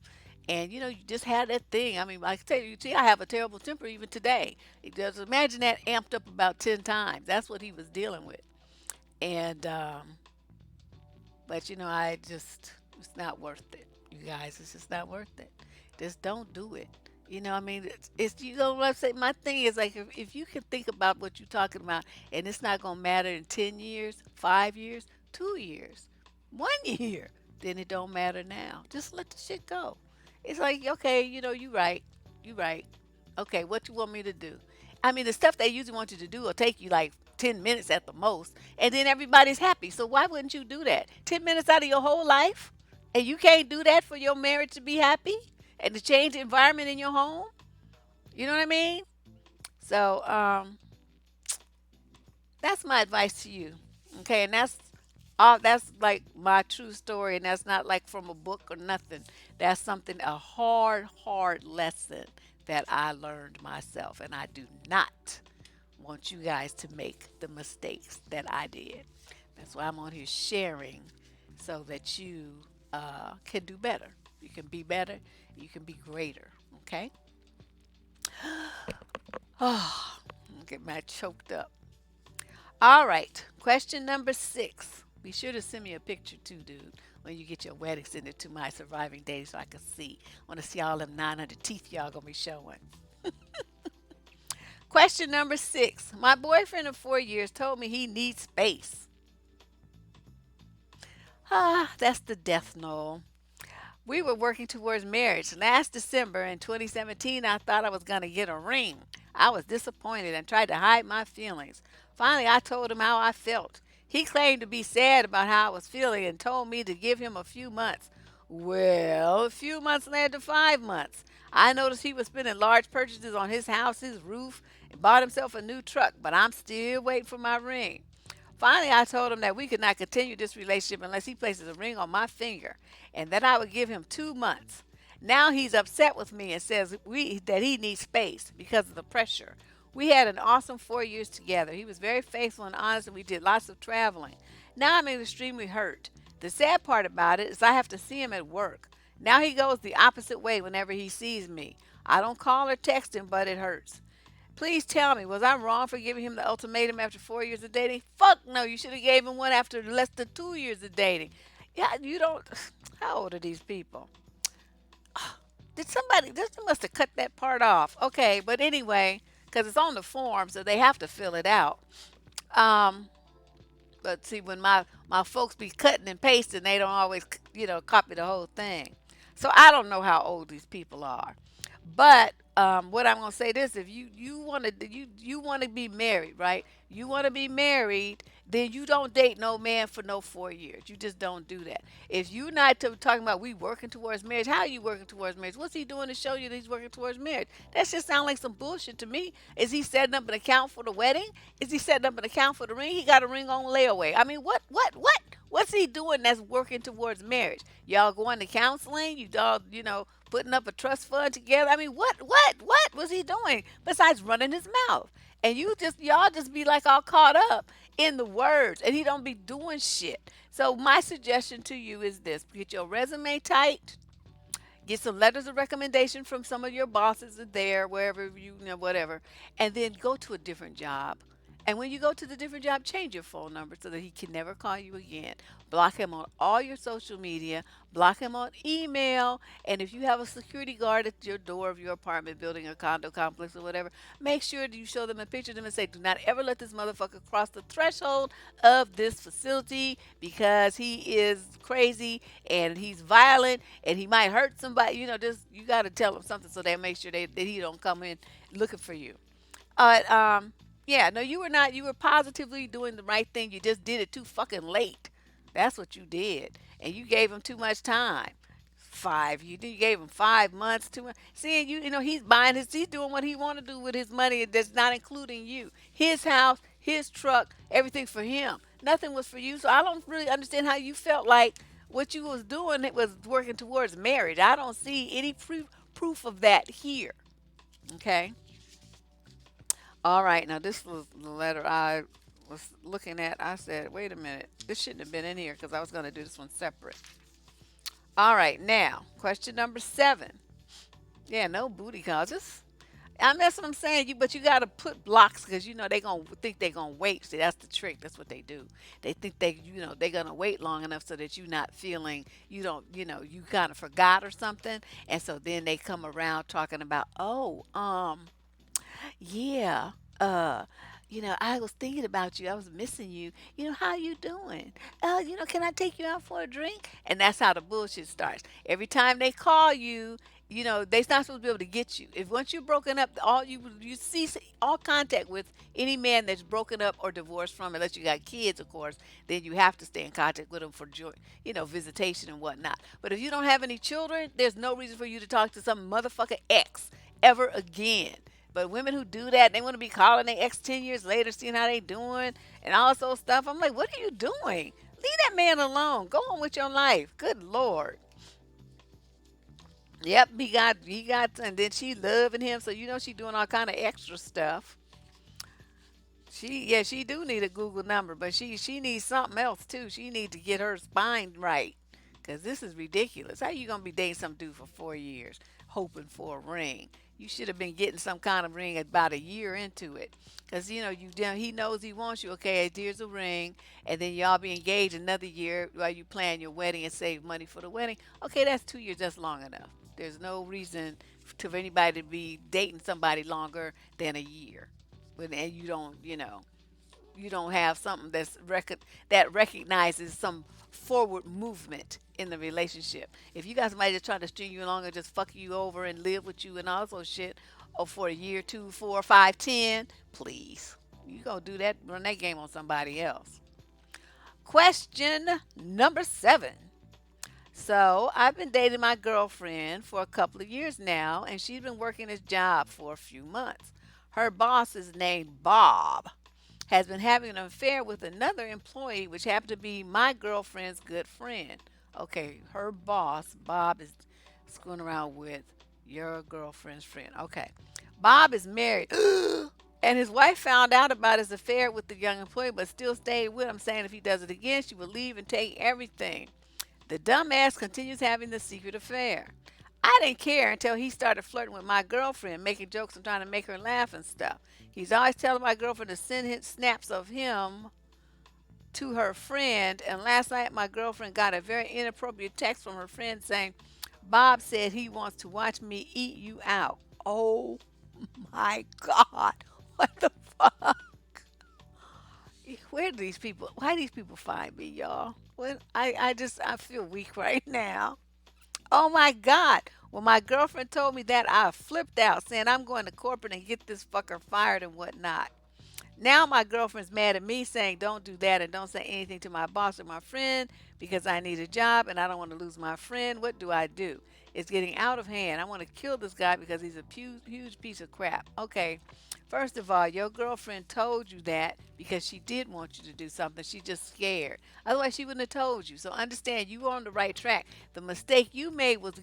And you just had that thing. I mean, I can tell you, I have a terrible temper even today. Just imagine that amped up about 10 times. That's what he was dealing with. And but I just, it's not worth it. You guys, it's just not worth it. Just don't do it. I mean, it's what I'm saying. My thing is like, if you can think about what you're talking about, and it's not gonna matter in 10 years, 5 years, 2 years, 1 year, then it don't matter now. Just let the shit go. It's like, okay, you right, you right. Okay, what you want me to do? I mean, the stuff they usually want you to do will take you like 10 minutes at the most, and then everybody's happy. So why wouldn't you do that? 10 minutes out of your whole life, and you can't do that for your marriage to be happy and to change the environment in your home. You know what I mean? So that's my advice to you. Okay, and that's like my true story, and that's not like from a book or nothing. That's something, a hard lesson that I learned myself, and I do not want you guys to make the mistakes that I did. That's why I'm on here sharing so that you can do better. You can be better. You can be greater. Okay. Oh, get my choked up. All right. Question number 6. Be sure to send me a picture too, dude, when you get your wedding. Send it to my surviving dating so I can see. I want to see all them 900 teeth y'all gonna be showing. Question number 6. My boyfriend of 4 years told me he needs space. Ah, that's the death knell. We were working towards marriage. Last December in 2017, I thought I was going to get a ring. I was disappointed and tried to hide my feelings. Finally, I told him how I felt. He claimed to be sad about how I was feeling and told me to give him a few months. Well, a few months led to 5 months. I noticed he was spending large purchases on his house, his roof, and bought himself a new truck, but I'm still waiting for my ring. Finally, I told him that we could not continue this relationship unless he places a ring on my finger and that I would give him 2 months. Now he's upset with me and says that he needs space because of the pressure. We had an awesome 4 years together. He was very faithful and honest, and we did lots of traveling. Now I'm extremely hurt. The sad part about it is I have to see him at work. Now he goes the opposite way whenever he sees me. I don't call or text him, but it hurts. Please tell me, was I wrong for giving him the ultimatum after 4 years of dating? Fuck no, you should have gave him one after less than 2 years of dating. Yeah, you don't. How old are these people? Did somebody? This must have cut that part off. Okay, but anyway, because it's on the form, so they have to fill it out. Um, but see, when my folks be cutting and pasting, they don't always copy the whole thing. So I don't know how old these people are. But what I'm gonna say this: if you want to you want to be married, right? You want to be married, then you don't date no man for no 4 years. You just don't do that. If you're not talking about we working towards marriage, how are you working towards marriage? What's he doing to show you that he's working towards marriage? That just sounds like some bullshit to me. Is he setting up an account for the wedding? Is he setting up an account for the ring? He got a ring on layaway. I mean, what? What's he doing that's working towards marriage? Y'all going to counseling? You all, putting up a trust fund together? I mean, what was he doing besides running his mouth? And y'all just be like all caught up in the words, and he don't be doing shit. So my suggestion to you is this: get your resume tight, get some letters of recommendation from some of your bosses there, wherever whatever, and then go to a different job. And when you go to the different job, change your phone number so that he can never call you again. Block him on all your social media, block him on email, and if you have a security guard at your door of your apartment building or condo complex or whatever, make sure that you show them a picture of them and say, do not ever let this motherfucker cross the threshold of this facility because he is crazy and he's violent and he might hurt somebody. Just you got to tell him something so they make sure that he don't come in looking for you. Yeah, no, you were not. You were positively doing the right thing. You just did it too fucking late. That's what you did, and you gave him too much time. You gave him 5 months. Too much. See, he's buying he's doing what he want to do with his money. That's not including you. His house, his truck, everything for him. Nothing was for you. So I don't really understand how you felt like what you was doing. It was working towards marriage. I don't see any proof of that here. Okay. All right, now this was the letter I was looking at. I said, wait a minute, this shouldn't have been in here because I was going to do this one separate. All right, now, question number 7. Yeah, no booty calls. That's what I'm saying. But you got to put blocks because they gonna think they gonna wait. See, that's the trick. That's what they do. They think they're gonna wait long enough so that you're not feeling you kind of forgot or something, and so then they come around talking about yeah. Uh, I was thinking about you. I was missing you. How you doing? Can I take you out for a drink? And that's how the bullshit starts. Every time they call you, they're not supposed to be able to get you. If once you're broken up, you cease all contact with any man that's broken up or divorced from, unless you got kids, of course, then you have to stay in contact with them for visitation and whatnot. But if you don't have any children, there's no reason for you to talk to some motherfucker ex ever again. But women who do that, they want to be calling their ex 10 years later, seeing how they doing and all this stuff. I'm like, what are you doing? Leave that man alone. Go on with your life. Good Lord. Yep, and then she loving him, so she doing all kind of extra stuff. She do need a Google number, but she needs something else too. She need to get her spine right, cause this is ridiculous. How you gonna be dating some dude for 4 years, hoping for a ring? You should have been getting some kind of ring about a year into it, cause he knows he wants you. Okay, here's a ring, and then y'all be engaged another year while you plan your wedding and save money for the wedding. Okay, that's 2 years. That's long enough. There's no reason for anybody to be dating somebody longer than a year and you don't have something that recognizes some forward movement in the relationship. If you got somebody that's trying to string you along and just fuck you over and live with you and all sorts of shit, or for a year, 2, 4, 5, 10, please, you gonna do that, run that game on somebody else. Question number 7. So I've been dating my girlfriend for a couple of years now, and she's been working this job for a few months. Her boss is named Bob, has been having an affair with another employee, which happened to be my girlfriend's good friend. Okay, her boss, Bob, is screwing around with your girlfriend's friend. Okay. Bob is married. And his wife found out about his affair with the young employee, but still stayed with him, saying if he does it again, she will leave and take everything. The dumbass continues having the secret affair. I didn't care until he started flirting with my girlfriend, making jokes and trying to make her laugh and stuff. He's always telling my girlfriend to send him snaps of him to her friend. And last night, my girlfriend got a very inappropriate text from her friend saying, Bob said he wants to watch me eat you out. Oh my God. What the fuck? Where do these people, why do these people find me, y'all? I feel weak right now. Oh my God. When my girlfriend told me that, I flipped out, saying I'm going to corporate and get this fucker fired and whatnot. Now my girlfriend's mad at me, saying don't do that and don't say anything to my boss or my friend because I need a job and I don't want to lose my friend. What do I do? It's getting out of hand. I want to kill this guy because he's a huge piece of crap. Okay, first of all, your girlfriend told you that because she did want you to do something. She's just scared. Otherwise, she wouldn't have told you. So understand you were on the right track. The mistake you made was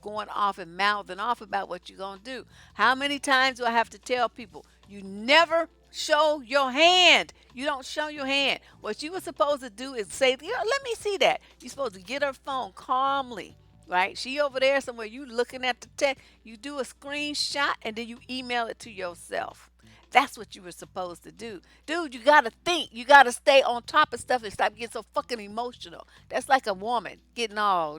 going off and mouthing off about what you're going to do. How many times do I have to tell people? You never show your hand. You don't show your hand. What you were supposed to do is say, let me see that. You're supposed to get her phone calmly, right? She over there somewhere. You looking at the text. You do a screenshot and then you email it to yourself. That's what you were supposed to do. Dude, you gotta think. You gotta stay on top of stuff and stop getting so fucking emotional. That's like a woman getting all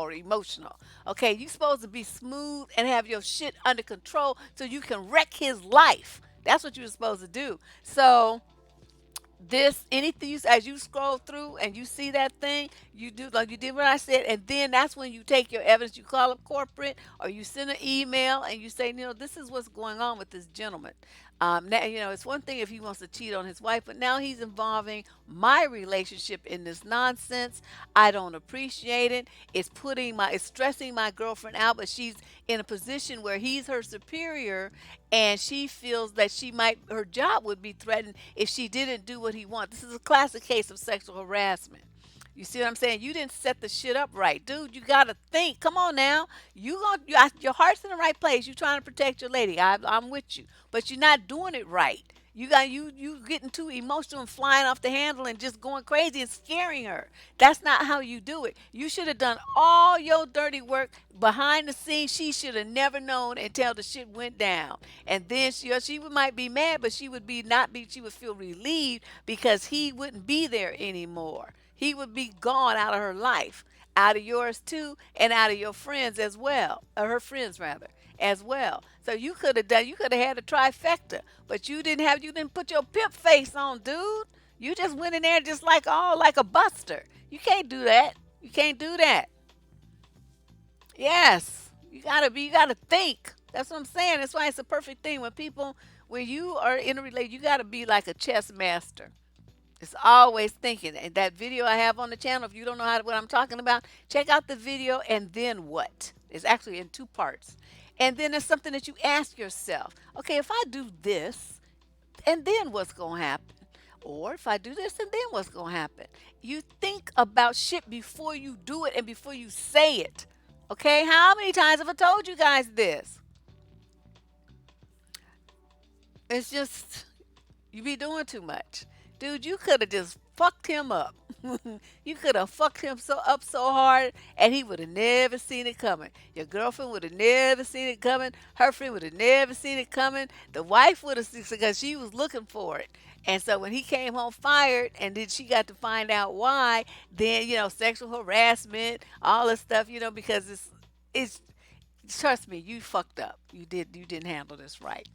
emotional. Okay, you supposed to be smooth and have your shit under control so you can wreck his life. That's what you're supposed to do. So this anything as you scroll through and you see that thing, you do like you did what I said, and then that's when you take your evidence, you call up corporate or you send an email and you say, this is what's going on with this gentleman. Now, it's one thing if he wants to cheat on his wife, but now he's involving my relationship in this nonsense. I don't appreciate it. It's stressing my girlfriend out, but she's in a position where he's her superior and she feels that her job would be threatened if she didn't do what he wants. This is a classic case of sexual harassment. You see what I'm saying? You didn't set the shit up right, dude. You gotta think. Come on now. Your heart's in the right place. You trying to protect your lady. I'm with you, but you're not doing it right. You getting too emotional and flying off the handle and just going crazy and scaring her. That's not how you do it. You should have done all your dirty work behind the scenes. She should have never known until the shit went down. And then might be mad, but she would be not be she would feel relieved because he wouldn't be there anymore. He would be gone out of her life, out of yours too, and out of your friends as well, or her friends rather, as well. So you could have had a trifecta, but you didn't put your pimp face on, dude. You just went in there just like a buster. You can't do that. You can't do that. Yes. You gotta think. That's what I'm saying. That's why it's a perfect thing when you are in a relationship, you gotta be like a chess master. It's always thinking. And that video I have on the channel, if you don't know what I'm talking about, check out the video and then what? It's actually in two parts. And then there's something that you ask yourself. Okay, if I do this, and then what's going to happen? Or if I do this, and then what's going to happen? You think about shit before you do it and before you say it. Okay, how many times have I told you guys this? It's just You be doing too much. Dude, you could have just fucked him up. You could have fucked him so hard and he would have never seen it coming. Your girlfriend would have never seen it coming. Her friend would have never seen it coming. The wife would have seen it because she was looking for it. And so when he came home fired and then she got to find out why, then, sexual harassment, all this stuff, because it's trust me, you fucked up. You didn't handle this right.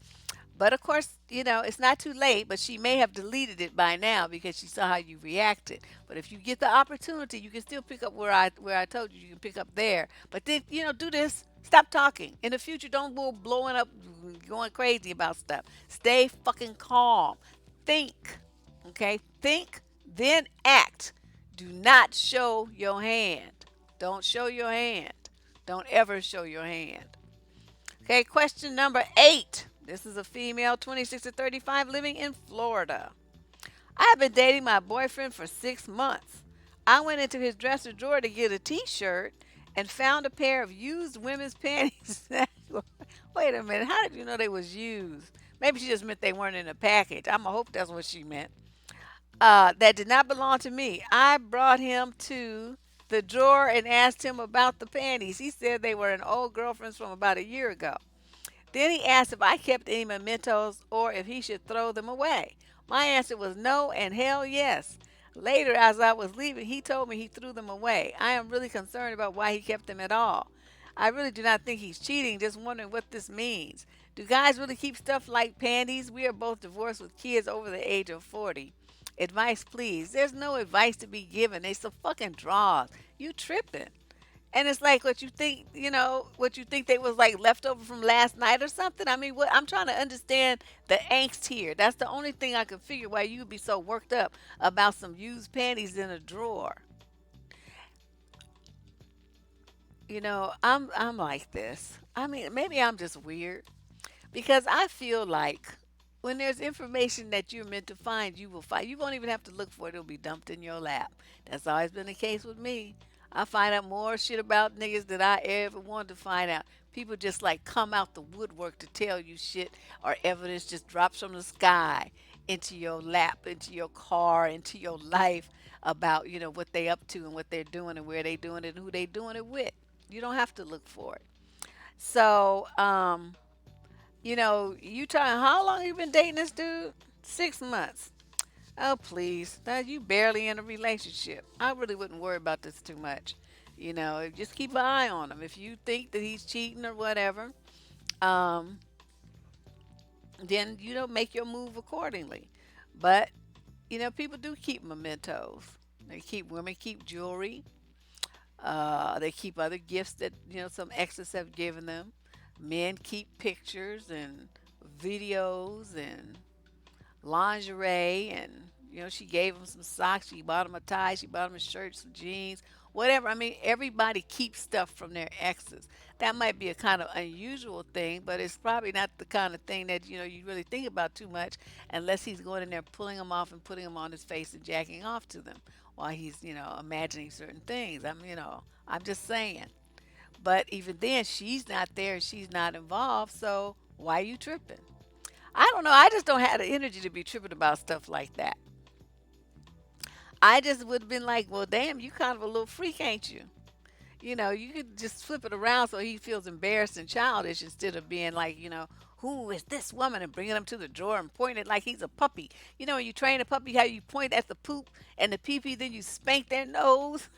But of course, it's not too late, but she may have deleted it by now because she saw how you reacted. But if you get the opportunity, you can still pick up where I told you can pick up there. But then, do this. Stop talking. In the future, don't go blowing up, going crazy about stuff. Stay fucking calm. Think. Okay? Think, then act. Do not show your hand. Don't show your hand. Don't ever show your hand. Okay, question number 8. This is a female, 26 to 35, living in Florida. I have been dating my boyfriend for 6 months. I went into his dresser drawer to get a t-shirt and found a pair of used women's panties. Wait a minute, how did you know they was used? Maybe she just meant they weren't in a package. I'm going to hope that's what she meant. That did not belong to me. I brought him to the drawer and asked him about the panties. He said they were an old girlfriend's from about a year ago. Then he asked if I kept any mementos or if he should throw them away. My answer was no and hell yes. Later, as I was leaving, he told me he threw them away. I am really concerned about why he kept them at all. I really do not think he's cheating, just wondering what this means. Do guys really keep stuff like panties? We are both divorced with kids over the age of 40. Advice, please. There's no advice to be given. They some fucking draws. You tripping. And it's like what you think they was like leftover from last night or something. I mean, what I'm trying to understand the angst here. That's the only thing I can figure why you'd be so worked up about some used panties in a drawer. I'm like this. I mean, maybe I'm just weird because I feel like when there's information that you're meant to find, you will find. You won't even have to look for it. It'll be dumped in your lap. That's always been the case with me. I find out more shit about niggas than I ever wanted to find out. People just like come out the woodwork to tell you shit or evidence just drops from the sky into your lap, into your car, into your life about, what they up to and what they're doing and where they doing it and who they doing it with. You don't have to look for it. So, you trying how long you been dating this dude? 6 months. Oh please. Now you barely in a relationship. I really wouldn't worry about this too much. Just keep an eye on him. If you think that he's cheating or whatever, um, then make your move accordingly. But people do keep mementos. Women keep jewelry. They keep other gifts that some exes have given them. Men keep pictures and videos and lingerie, and she gave him some socks, she bought him a tie, she bought him a shirt, some jeans, whatever. I mean, everybody keeps stuff from their exes. That might be a kind of unusual thing, but it's probably not the kind of thing that you really think about too much unless he's going in there pulling them off and putting them on his face and jacking off to them while he's imagining certain things. I'm just saying. But even then, she's not there, she's not involved, so why are you tripping? I don't know. I just don't have the energy to be tripping about stuff like that. I just would have been like, well, damn, you kind of a little freak, ain't you? You could just flip it around so he feels embarrassed and childish instead of being like, who is this woman and bringing him to the drawer and pointing it like he's a puppy. When you train a puppy, how you point at the poop and the pee pee, then you spank their nose.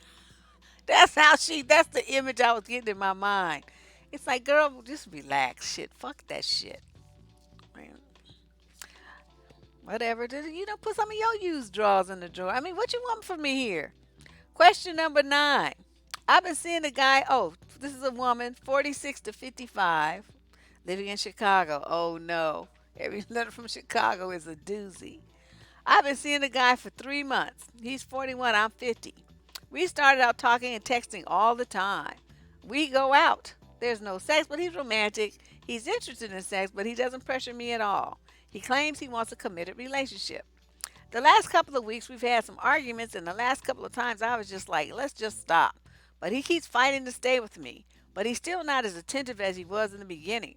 That's the image I was getting in my mind. It's like, girl, just relax. Shit, fuck that shit. Man, whatever. Just, put some of your used drawers in the drawer. I mean, what you want from me here? Question number 9. I've been seeing a guy. Oh, this is a woman, 46 to 55, living in Chicago. Oh, no. Every letter from Chicago is a doozy. I've been seeing a guy for 3 months. He's 41, I'm 50. We started out talking and texting all the time. We go out. There's no sex, but he's romantic. He's interested in sex, but he doesn't pressure me at all. He claims he wants a committed relationship. The last couple of weeks, we've had some arguments, and the last couple of times I was just like, let's just stop. But he keeps fighting to stay with me. But he's still not as attentive as he was in the beginning.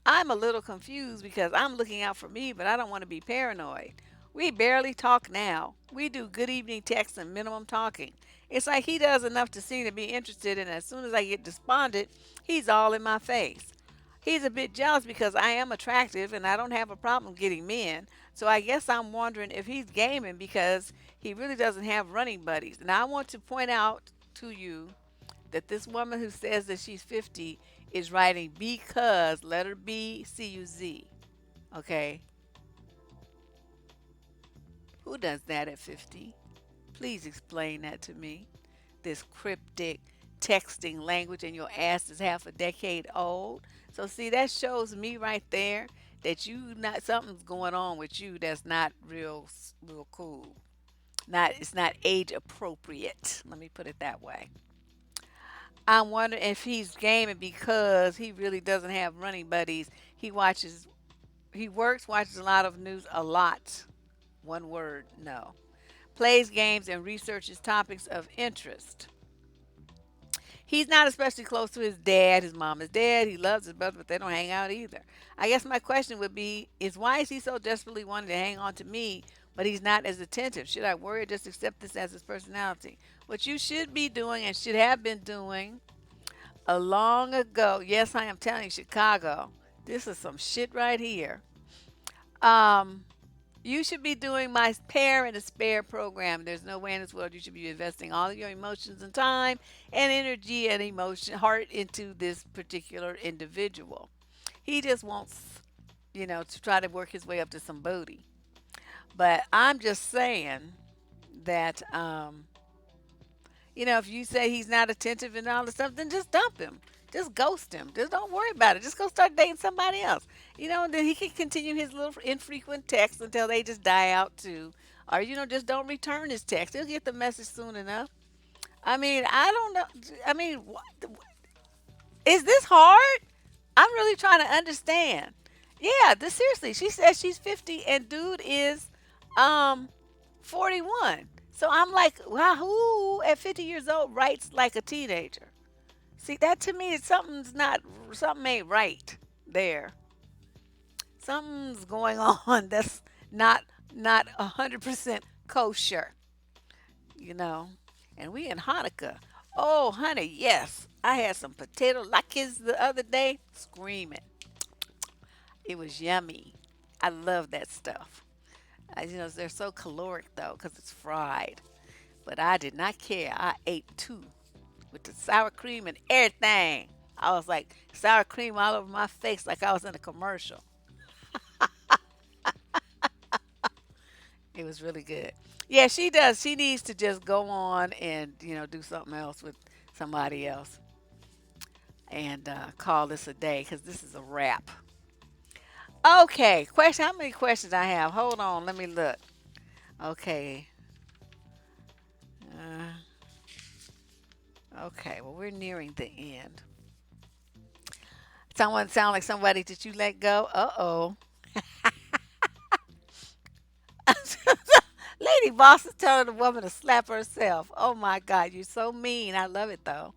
I'm a little confused because I'm looking out for me, but I don't want to be paranoid. We barely talk now. We do good evening texts and minimum talking. It's like he does enough to seem to be interested, and as soon as I get despondent, he's all in my face. He's a bit jealous because I am attractive and I don't have a problem getting men. So I guess I'm wondering if he's gaming because he really doesn't have running buddies. And I want to point out to you that this woman who says that she's 50 is writing because, letter B, C U Z. Okay? Who does that at 50? Please explain that to me. This cryptic texting language, and your ass is half a decade old. So see, that shows me right there that you not something's going on with you that's not real cool. Not It's not age appropriate. Let me put it that way. I'm wondering if he's gaming because he really doesn't have running buddies. He works, watches a lot of news, a lot. One word, no. Plays games and researches topics of interest. He's not especially close to his dad. His mom is dead. He loves his brother, but they don't hang out either. I guess my question would be is why is he so desperately wanting to hang on to me, but he's not as attentive? Should I worry or just accept this as his personality? What you should be doing and should have been doing a long ago. Yes, I am telling you, Chicago. This is some shit right here. Um, you should be doing my pair and a spare program. There's no way in this world you should be investing all of your emotions and time and energy and emotion, heart into this particular individual. He just wants, to try to work his way up to some booty. But I'm just saying that if you say he's not attentive and all this stuff, then just dump him. Just ghost him. Just don't worry about it. Just go start dating somebody else. Then he can continue his little infrequent texts until they just die out too. Or, just don't return his text. He'll get the message soon enough. I mean, I don't know. I mean, is this hard? I'm really trying to understand. Yeah, this seriously. She says she's 50 and dude is um 41. So I'm like, wow, who at 50 years old writes like a teenager? See, that to me is something ain't right there. Something's going on that's not not 100% kosher, you know. And we in Hanukkah. Oh, honey, yes. I had some potato latkes the other day, screaming. It was yummy. I love that stuff. They're so caloric though because it's fried. But I did not care. I ate two with the sour cream and everything. I was like sour cream all over my face like I was in a commercial. It was really good. Yeah, she does. She needs to just go on and, do something else with somebody else and call this a day because this is a wrap. Okay, question. How many questions I have? Hold on, let me look. Okay. Uh, okay, well, we're nearing the end. Someone sound like somebody that you let go? Uh-oh. Lady Boss is telling the woman to slap herself. Oh my God, you're so mean. I love it though.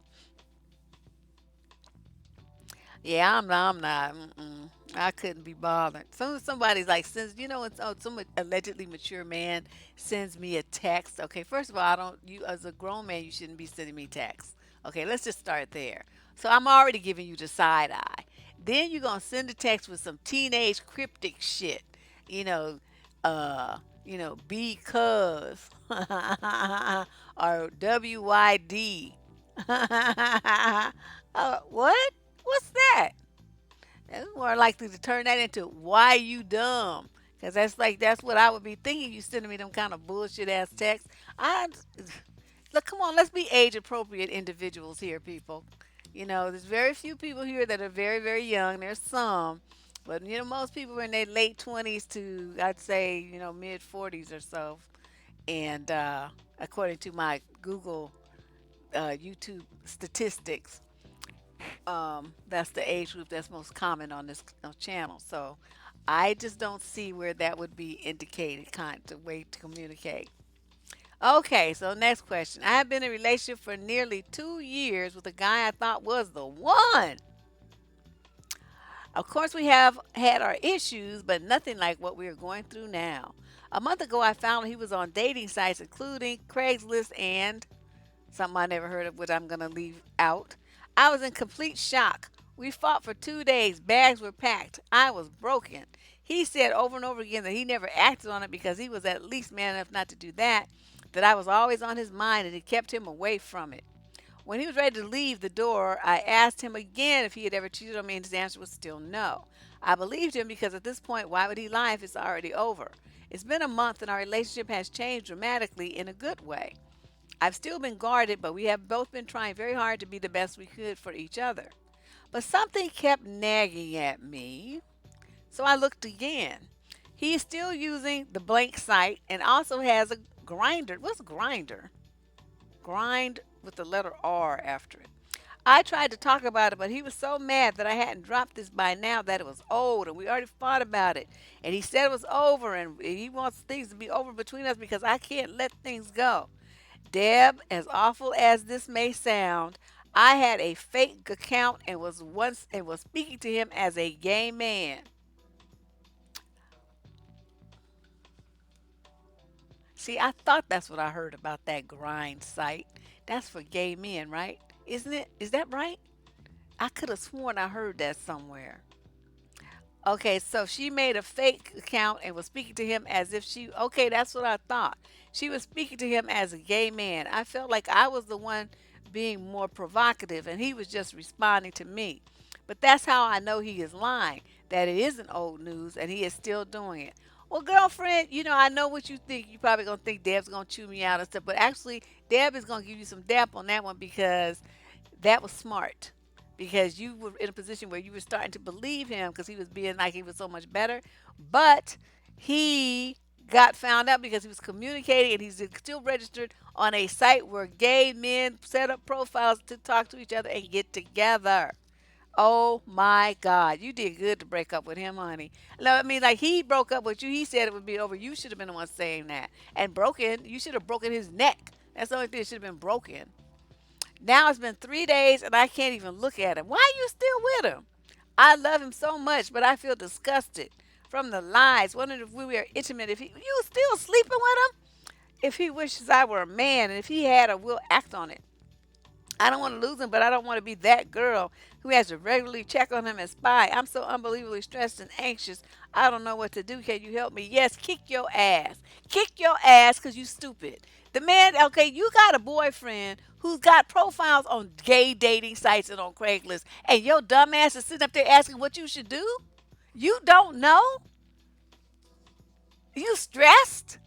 Yeah, I'm not. Mm-mm. I couldn't be bothered. Somebody's like sends when some allegedly mature man sends me a text. Okay, first of all, I don't. You as a grown man, you shouldn't be sending me texts. Okay, let's just start there. So I'm already giving you the side eye. Then you're gonna send a text with some teenage cryptic shit. You know, because or WYD. What? What's that? That's more likely to turn that into why you dumb. Cause that's what I would be thinking. You sending me them kind of bullshit ass texts. I look, come on, let's be age appropriate individuals here, people. There's very few people here that are very very young. There's some, but most people are in their late 20s to I'd say mid 40s or so. And according to my Google YouTube statistics, that's the age group that's most common on this channel. So I just don't see where that would be indicated kind of way to communicate. Okay, so next question. I have been in a relationship for nearly 2 years with a guy I thought was the one. Of course, we have had our issues, but nothing like what we are going through now. A month ago, I found he was on dating sites, including Craigslist and something I never heard of, which I'm going to leave out. I was in complete shock. We fought for 2 days. Bags were packed. I was broken. He said over and over again that he never acted on it because he was at least man enough not to do that, that I was always on his mind and it kept him away from it. When he was ready to leave the door, I asked him again if he had ever cheated on me, and his answer was still no. I believed him because at this point, why would he lie if it's already over? It's been a month and our relationship has changed dramatically in a good way. I've still been guarded, but we have both been trying very hard to be the best we could for each other. But something kept nagging at me, so I looked again. He is still using the blank site and also has a grinder. What's grinder? Grind with the letter R after it. I tried to talk about it, but he was so mad that I hadn't dropped this by now that it was old and we already fought about it. And he said it was over and he wants things to be over between us because I can't let things go. Deb, as awful as this may sound, I had a fake account and was speaking to him as a gay man. See, I thought that's what I heard about that grind site. That's for gay men, right? Isn't it? Is that right? I could have sworn I heard that somewhere. Okay, so she made a fake account and was speaking to him as if she, okay, that's what I thought. She was speaking to him as a gay man. I felt like I was the one being more provocative and he was just responding to me. But that's how I know he is lying, that it isn't old news and he is still doing it. Well, girlfriend, I know what you think. You probably gonna think Deb's gonna chew me out and stuff, but actually, Deb is gonna give you some dap on that one because that was smart because you were in a position where you were starting to believe him because he was being like he was so much better. But he got found out because he was communicating and he's still registered on a site where gay men set up profiles to talk to each other and get together. Oh my God, you did good to break up with him, honey. No, I mean, like he broke up with you. He said it would be over. You should have been the one saying that. And broken, you should have broken his neck. That's the only thing that should have been broken. Now it's been 3 days and I can't even look at him. Why are you still with him? I love him so much, but I feel disgusted from the lies. Wondering if we were intimate. If you still sleeping with him? If he wishes I were a man, and if he had a will act on it. I don't want to lose him, but I don't want to be that girl who has to regularly check on him and spy. I'm so unbelievably stressed and anxious. I don't know what to do. Can you help me? Yes, kick your ass. Kick your ass because you stupid. The man, okay, you got a boyfriend who's got profiles on gay dating sites and on Craigslist, and your dumb ass is sitting up there asking what you should do? You don't know? You stressed?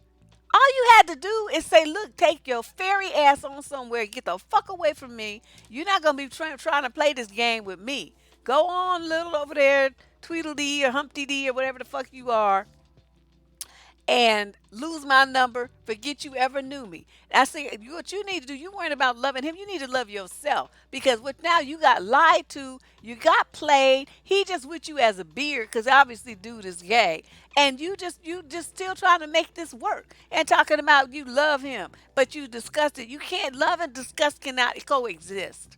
All you had to do is say, look, take your fairy ass on somewhere, get the fuck away from me. You're not going to be trying to play this game with me. Go on, little over there, Tweedledee or Humpty Dee or whatever the fuck you are, and lose my number, forget you ever knew me. I say what you need to do, you weren't about loving him, you need to love yourself. Because what now you got lied to, you got played, he just with you as a beard, because obviously dude is gay. And you just still trying to make this work and talking about you love him, but you disgusted. You can't love and disgust cannot coexist.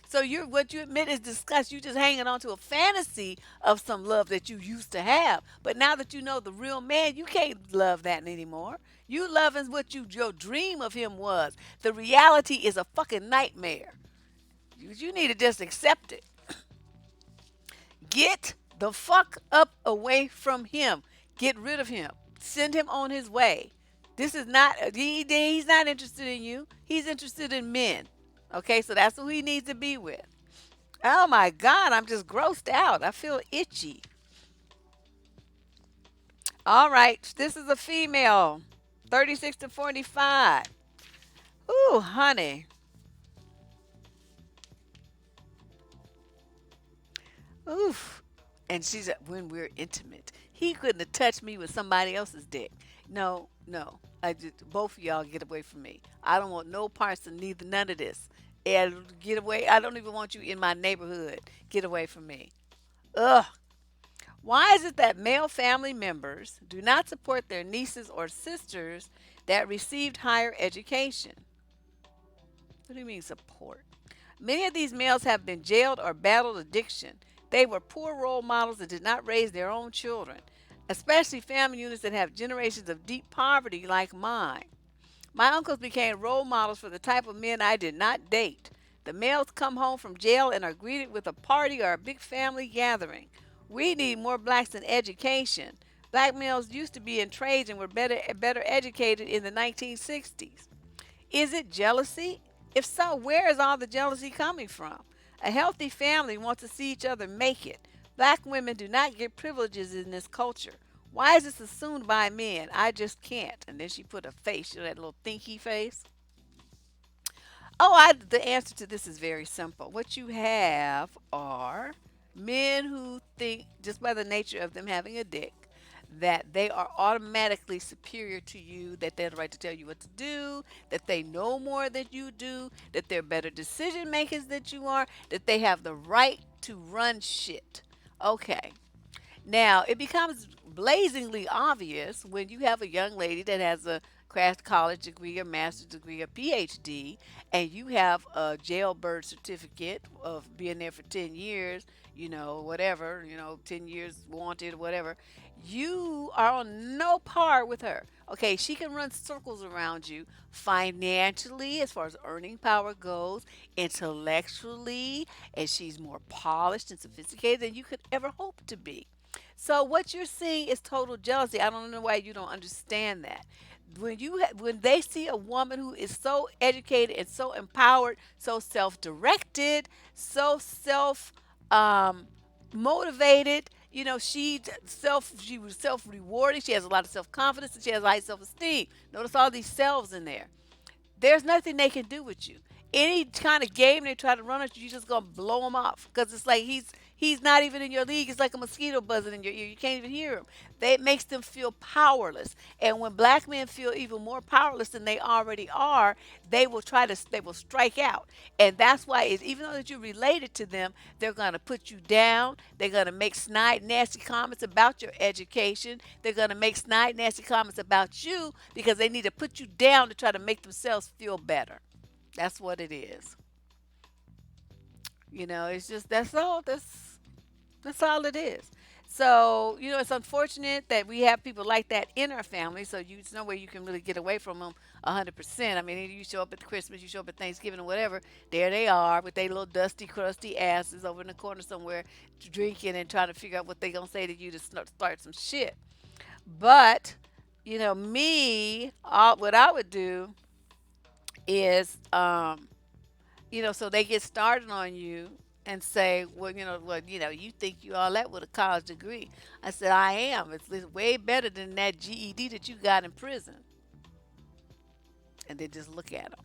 So what you admit is disgust. You just hanging on to a fantasy of some love that you used to have. But now that you know the real man, you can't love that anymore. You loving what your dream of him was. The reality is a fucking nightmare. You need to just accept it. Get the fuck up away from him. Get rid of him. Send him on his way. This is not he's not interested in you. He's interested in men. Okay, so that's who he needs to be with. Oh my God, I'm just grossed out. I feel itchy. All right, this is a female, 36 to 45. Ooh, honey. Oof. And she's when we're intimate. He couldn't have touched me with somebody else's dick. No, no. I just both of y'all get away from me. I don't want no parts of neither none of this. And get away. I don't even want you in my neighborhood. Get away from me. Ugh. Why is it that male family members do not support their nieces or sisters that received higher education? What do you mean support? Many of these males have been jailed or battled addiction. They were poor role models that did not raise their own children, especially family units that have generations of deep poverty like mine. My uncles became role models for the type of men I did not date. The males come home from jail and are greeted with a party or a big family gathering. We need more blacks in education. Black males used to be in trades and were better educated in the 1960s. Is it jealousy? If so, where is all the jealousy coming from? A healthy family wants to see each other make it. Black women do not get privileges in this culture. Why is this assumed by men? I just can't. And then she put a face, that little thinky face. The answer to this is very simple. What you have are men who think, just by the nature of them having a dick, that they are automatically superior to you, that they have the right to tell you what to do, that they know more than you do, that they're better decision makers than you are, that they have the right to run shit. Okay. Now, it becomes blazingly obvious when you have a young lady that has a craft college degree, a master's degree, a PhD, and you have a jailbird certificate of being there for 10 years, whatever, 10 years wanted, whatever. You are on no par with her. Okay, she can run circles around you financially, as far as earning power goes, intellectually, and she's more polished and sophisticated than you could ever hope to be. So what you're seeing is total jealousy. I don't know why you don't understand that. When they see a woman who is so educated and so empowered, so self-directed, so self motivated, she was self-rewarding. She has a lot of self-confidence and she has high self-esteem. Notice all these selves in there. There's nothing they can do with you. Any kind of game they try to run at you, you're just gonna blow them off because it's like he's not even in your league. It's like a mosquito buzzing in your ear. You can't even hear him. It makes them feel powerless. And when black men feel even more powerless than they already are, they will strike out. And that's why even though that you're related to them, they're gonna put you down. They're gonna make snide, nasty comments about your education. They're gonna make snide, nasty comments about you because they need to put you down to try to make themselves feel better. That's what it is. It's just that's all it is. So, it's unfortunate that we have people like that in our family. So there's no way you can really get away from them 100%. I mean, you show up at Christmas, you show up at Thanksgiving or whatever, there they are with their little dusty, crusty asses over in the corner somewhere drinking and trying to figure out what they're going to say to you to start some shit. But, what I would do is so they get started on you and say, you think you all that with a college degree. I said, I am. It's way better than that GED that you got in prison. And they just look at them.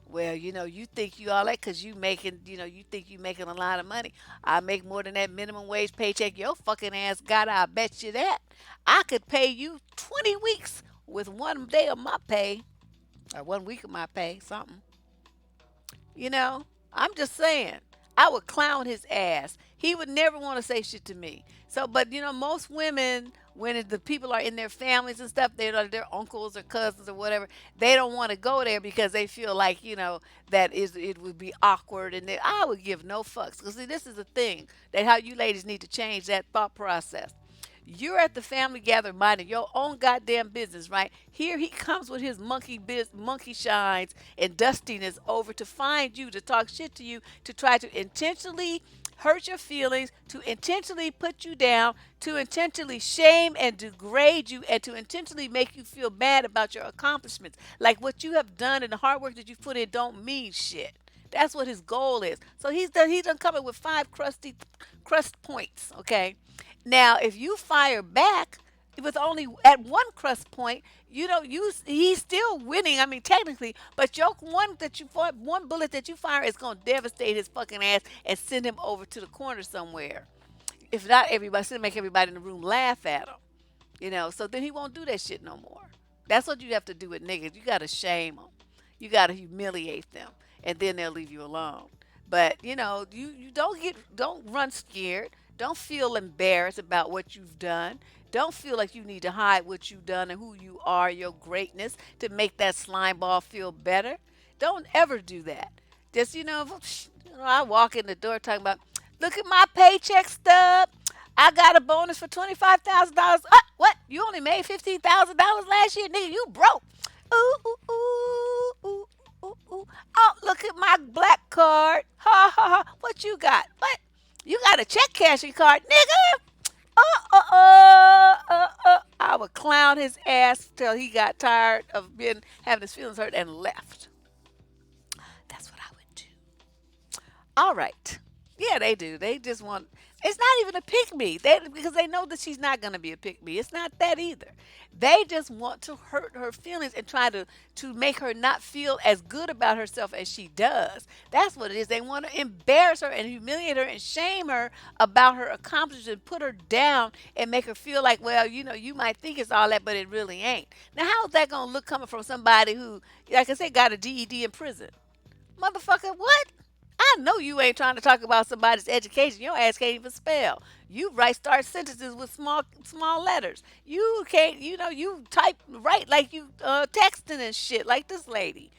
Well, you think you all that because you think you making a lot of money. I make more than that minimum wage paycheck your fucking ass got. I bet you that. I could pay you 20 weeks with 1 day of my pay or 1 week of my pay, something. You know, I'm just saying. I would clown his ass. He would never want to say shit to me. So, but most women, when the people are in their families and stuff, they're their uncles or cousins or whatever. They don't want to go there because they feel like that it would be awkward, and I would give no fucks. Because see, this is the thing that how you ladies need to change that thought process. You're at the family gathering minding your own goddamn business, right? Here he comes with his monkey shines and dustiness over to find you, to talk shit to you, to try to intentionally hurt your feelings, to intentionally put you down, to intentionally shame and degrade you, and to intentionally make you feel bad about your accomplishments. Like what you have done and the hard work that you put in don't mean shit. That's what his goal is. So he's done coming with five crust points, okay? Now, if you fire back with only at one crust point, he's still winning. I mean, technically, but your one bullet that you fire is gonna devastate his fucking ass and send him over to the corner somewhere. If not everybody, still make everybody in the room laugh at him. So then he won't do that shit no more. That's what you have to do with niggas. You gotta shame them. You gotta humiliate them, and then they'll leave you alone. But you don't run scared. Don't feel embarrassed about what you've done. Don't feel like you need to hide what you've done and who you are, your greatness, to make that slime ball feel better. Don't ever do that. Just I walk in the door talking about Look at my paycheck stub. I got a bonus for $25,000. What? You only made $15,000 last year, nigga. You broke. Ooh, ooh, ooh, ooh, ooh, ooh. Oh, look at my black card. Ha ha ha. What you got? What? You got a check cashing card, nigga. I would clown his ass till he got tired of being having his feelings hurt and left. That's what I would do. All right. Yeah, they do. They just want. It's not even a pick me. Because they know that she's not gonna be a pick me. It's not that either. They just want to hurt her feelings and try to make her not feel as good about herself as she does. That's what it is. They want to embarrass her and humiliate her and shame her about her accomplishments and put her down and make her feel like, well, you might think it's all that, but it really ain't. Now, how is that gonna look coming from somebody who, like I said, got a GED in prison? Motherfucker, what? I know you ain't trying to talk about somebody's education. Your ass can't even spell. You start sentences with small letters. You can't, you type right like you texting and shit like this lady.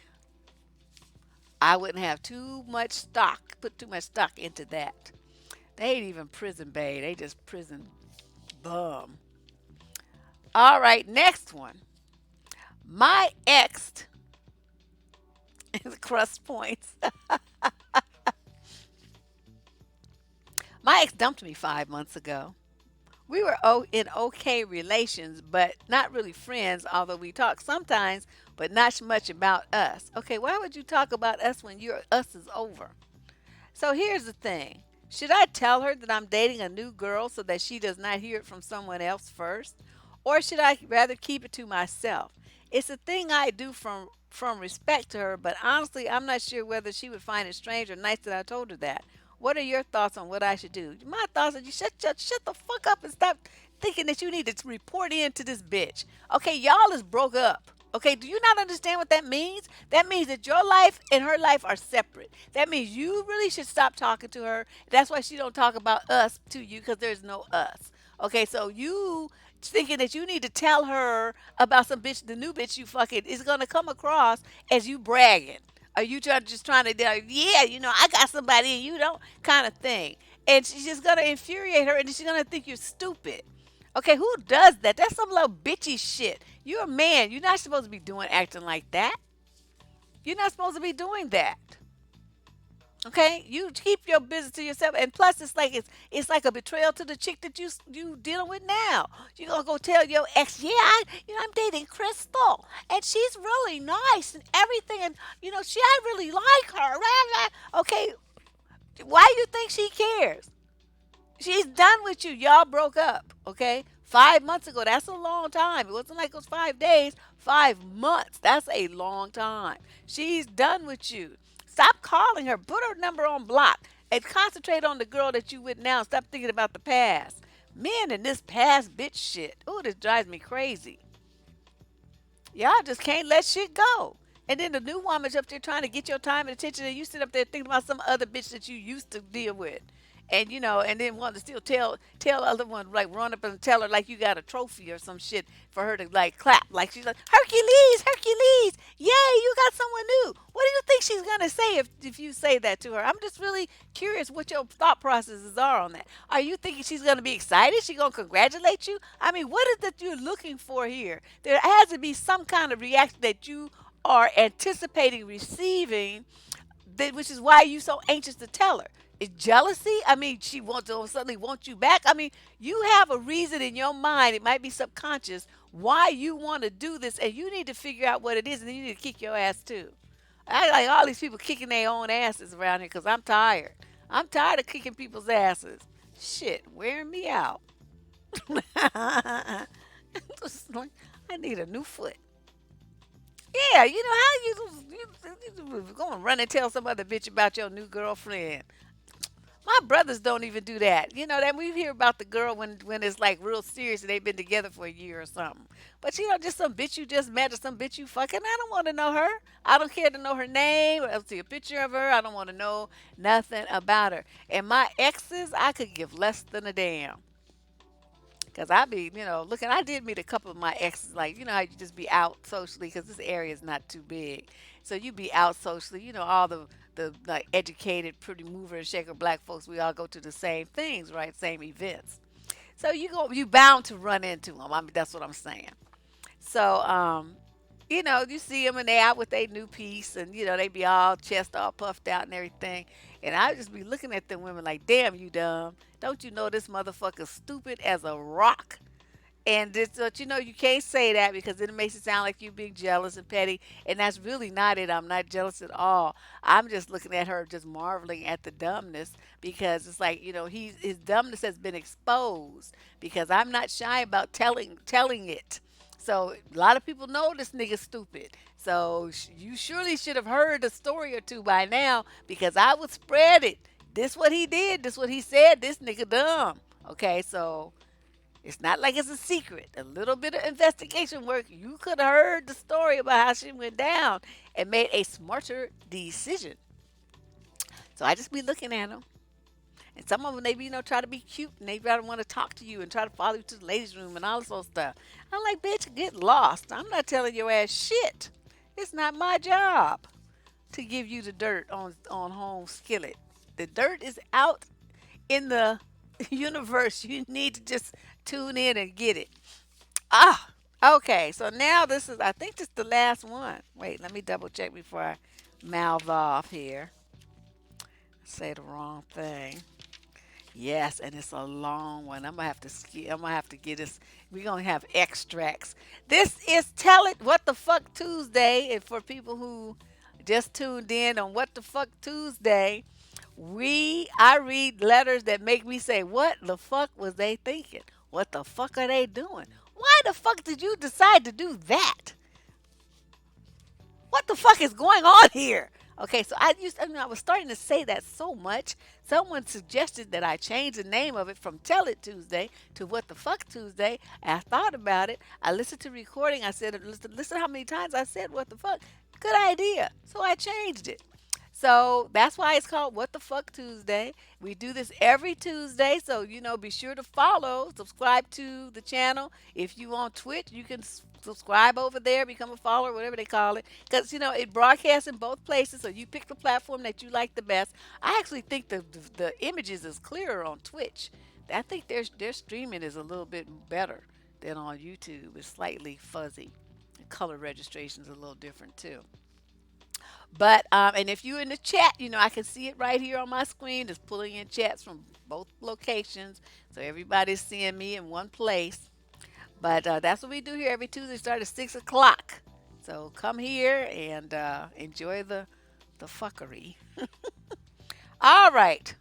I wouldn't have put too much stock into that. They ain't even prison bae. They just prison bum. All right, next one. My ex is crust points. My ex dumped me 5 months ago. We were in okay relations, but not really friends, although we talk sometimes, but not much about us. Okay, why would you talk about us when your us is over? So here's the thing. Should I tell her that I'm dating a new girl so that she does not hear it from someone else first? Or should I rather keep it to myself? It's a thing I do from respect to her, but honestly, I'm not sure whether she would find it strange or nice that I told her that. What are your thoughts on what I should do? My thoughts are you shut the fuck up and stop thinking that you need to report in to this bitch. Okay, y'all is broke up. Okay, do you not understand what that means? That means that your life and her life are separate. That means you really should stop talking to her. That's why she don't talk about us to you because there's no us. Okay, so you thinking that you need to tell her about some bitch, the new bitch you fucking is gonna come across as you bragging. Are you just trying to, yeah, I got somebody and you don't, kind of thing. And she's just gonna infuriate her and she's gonna think you're stupid. Okay, who does that? That's some little bitchy shit. You're a man. You're not supposed to be acting like that. You're not supposed to be doing that. Okay, you keep your business to yourself, and plus, it's like a betrayal to the chick that you dealing with now. You gonna go tell your ex, yeah, I'm dating Crystal, and she's really nice and everything, and I really like her. Okay, why you think she cares? She's done with you. Y'all broke up, okay? 5 months ago. That's a long time. It wasn't like it was 5 days. 5 months. That's a long time. She's done with you. Stop calling her. Put her number on block and concentrate on the girl that you with now. Stop thinking about the past. Men in this past bitch shit. Oh, this drives me crazy. Y'all just can't let shit go. And then the new woman's up there trying to get your time and attention, and you sit up there thinking about some other bitch that you used to deal with. And and then want to still tell other one, like run up and tell her like you got a trophy or some shit for her to like clap. Like she's like, Hercules, Hercules, yay, you got someone new. What do you think she's gonna say if you say that to her? I'm just really curious what your thought processes are on that. Are you thinking she's gonna be excited? She gonna congratulate you? I mean, what is it you're looking for here? There has to be some kind of reaction that you are anticipating receiving, which is why you so anxious to tell her. Is jealousy? I mean, she wants to suddenly want you back. I mean, you have a reason in your mind. It might be subconscious why you want to do this, and you need to figure out what it is, and then you need to kick your ass too. I like all these people kicking their own asses around here because I'm tired. I'm tired of kicking people's asses. Shit, wearing me out. Just like, I need a new foot. Yeah, how you going to run and tell some other bitch about your new girlfriend? My brothers don't even do that. That we hear about the girl when it's like real serious and they've been together for a year or something. But just some bitch you just met or some bitch you fucking, I don't want to know her. I don't care to know her name or see a picture of her. I don't want to know nothing about her. And my exes, I could give less than a damn. Cause I be, looking. I did meet a couple of my exes, like how you just be out socially, cause this area is not too big, so you be out socially. All the like educated, pretty mover and shaker black folks. We all go to the same things, right? Same events. So you bound to run into them. I mean, that's what I'm saying. So you see them and they out with their new piece, and they be all chest all puffed out and everything. And I just be looking at them women like, damn, you dumb. Don't you know this motherfucker stupid as a rock? And this, but you can't say that because it makes it sound like you being jealous and petty. And that's really not it. I'm not jealous at all. I'm just looking at her, just marveling at the dumbness because it's like, his dumbness has been exposed because I'm not shy about telling it. So a lot of people know this nigga stupid. So you surely should have heard a story or two by now because I would spread it. This what he did. This what he said. This nigga dumb. Okay, so it's not like it's a secret. A little bit of investigation work, you could have heard the story about how she went down and made a smarter decision. So I just be looking at them. And some of them, they be, try to be cute and they try to want to talk to you and try to follow you to the ladies' room and all this old stuff. I'm like, bitch, get lost. I'm not telling your ass shit. It's not my job to give you the dirt on home skillet. The dirt is out in the universe. You need to just tune in and get it. Ah, okay. So now this is, I think this is the last one. Wait, let me double check before I mouth off here. Say the wrong thing. Yes, and it's a long one. I'm gonna have to I'm gonna have to get this. We're gonna have extracts. This is Tell It What the Fuck Tuesday, and for people who just tuned in on What the Fuck Tuesday, I read letters that make me say, "What the fuck was they thinking? What the fuck are they doing? Why the fuck did you decide to do that? What the fuck is going on here?" Okay, so I was starting to say that so much. Someone suggested that I change the name of it from Tell It Tuesday to What the Fuck Tuesday. I thought about it. I listened to the recording. I said, listen how many times I said what the fuck. Good idea. So I changed it. So that's why it's called What the Fuck Tuesday. We do this every Tuesday, so be sure to follow, subscribe to the channel. If you on Twitch, you can subscribe over there, become a follower, whatever they call it, because it broadcasts in both places. So you pick the platform that you like the best. I actually think the images is clearer on Twitch. I think their streaming is a little bit better than on YouTube. It's slightly fuzzy. The color registration is a little different too. But and if you're in the chat, I can see it right here on my screen. Just pulling in chats from both locations, so everybody's seeing me in one place. But that's what we do here every Tuesday. Start at 6 o'clock. So come here and enjoy the fuckery. All right.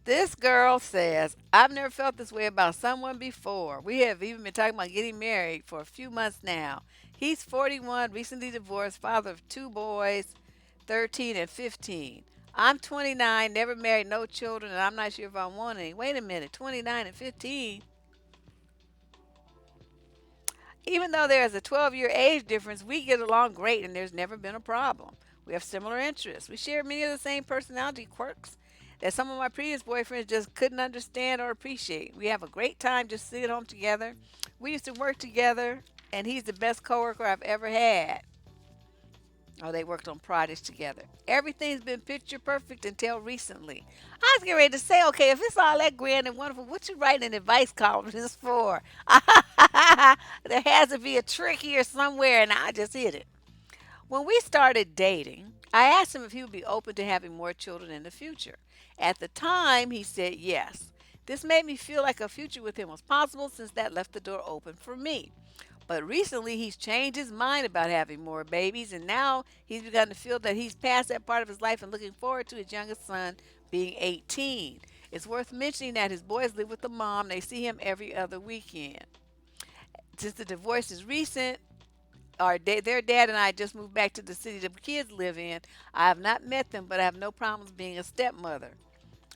This girl says, I've never felt this way about someone before. We have even been talking about getting married for a few months now. He's 41, recently divorced, father of two boys, 13 and 15. I'm 29, never married, no children, and I'm not sure if I want any. Wait a minute, 29 and 15? Even though there is a 12-year age difference, we get along great and there's never been a problem. We have similar interests. We share many of the same personality quirks that some of my previous boyfriends just couldn't understand or appreciate. We have a great time just sitting home together. We used to work together, and he's the best coworker I've ever had. Oh, they worked on projects together. Everything's been picture perfect until recently. I was getting ready to say, okay, if it's all that grand and wonderful, what you writing an advice column this for? There has to be a trick here somewhere, and I just hit it. When we started dating, I asked him if he would be open to having more children in the future. At the time, he said yes. This made me feel like a future with him was possible since that left the door open for me. But recently, he's changed his mind about having more babies, and now he's begun to feel that he's past that part of his life and looking forward to his youngest son being 18. It's worth mentioning that his boys live with the mom. They see him every other weekend. Since the divorce is recent, their dad and I just moved back to the city the kids live in. I have not met them, but I have no problems being a stepmother.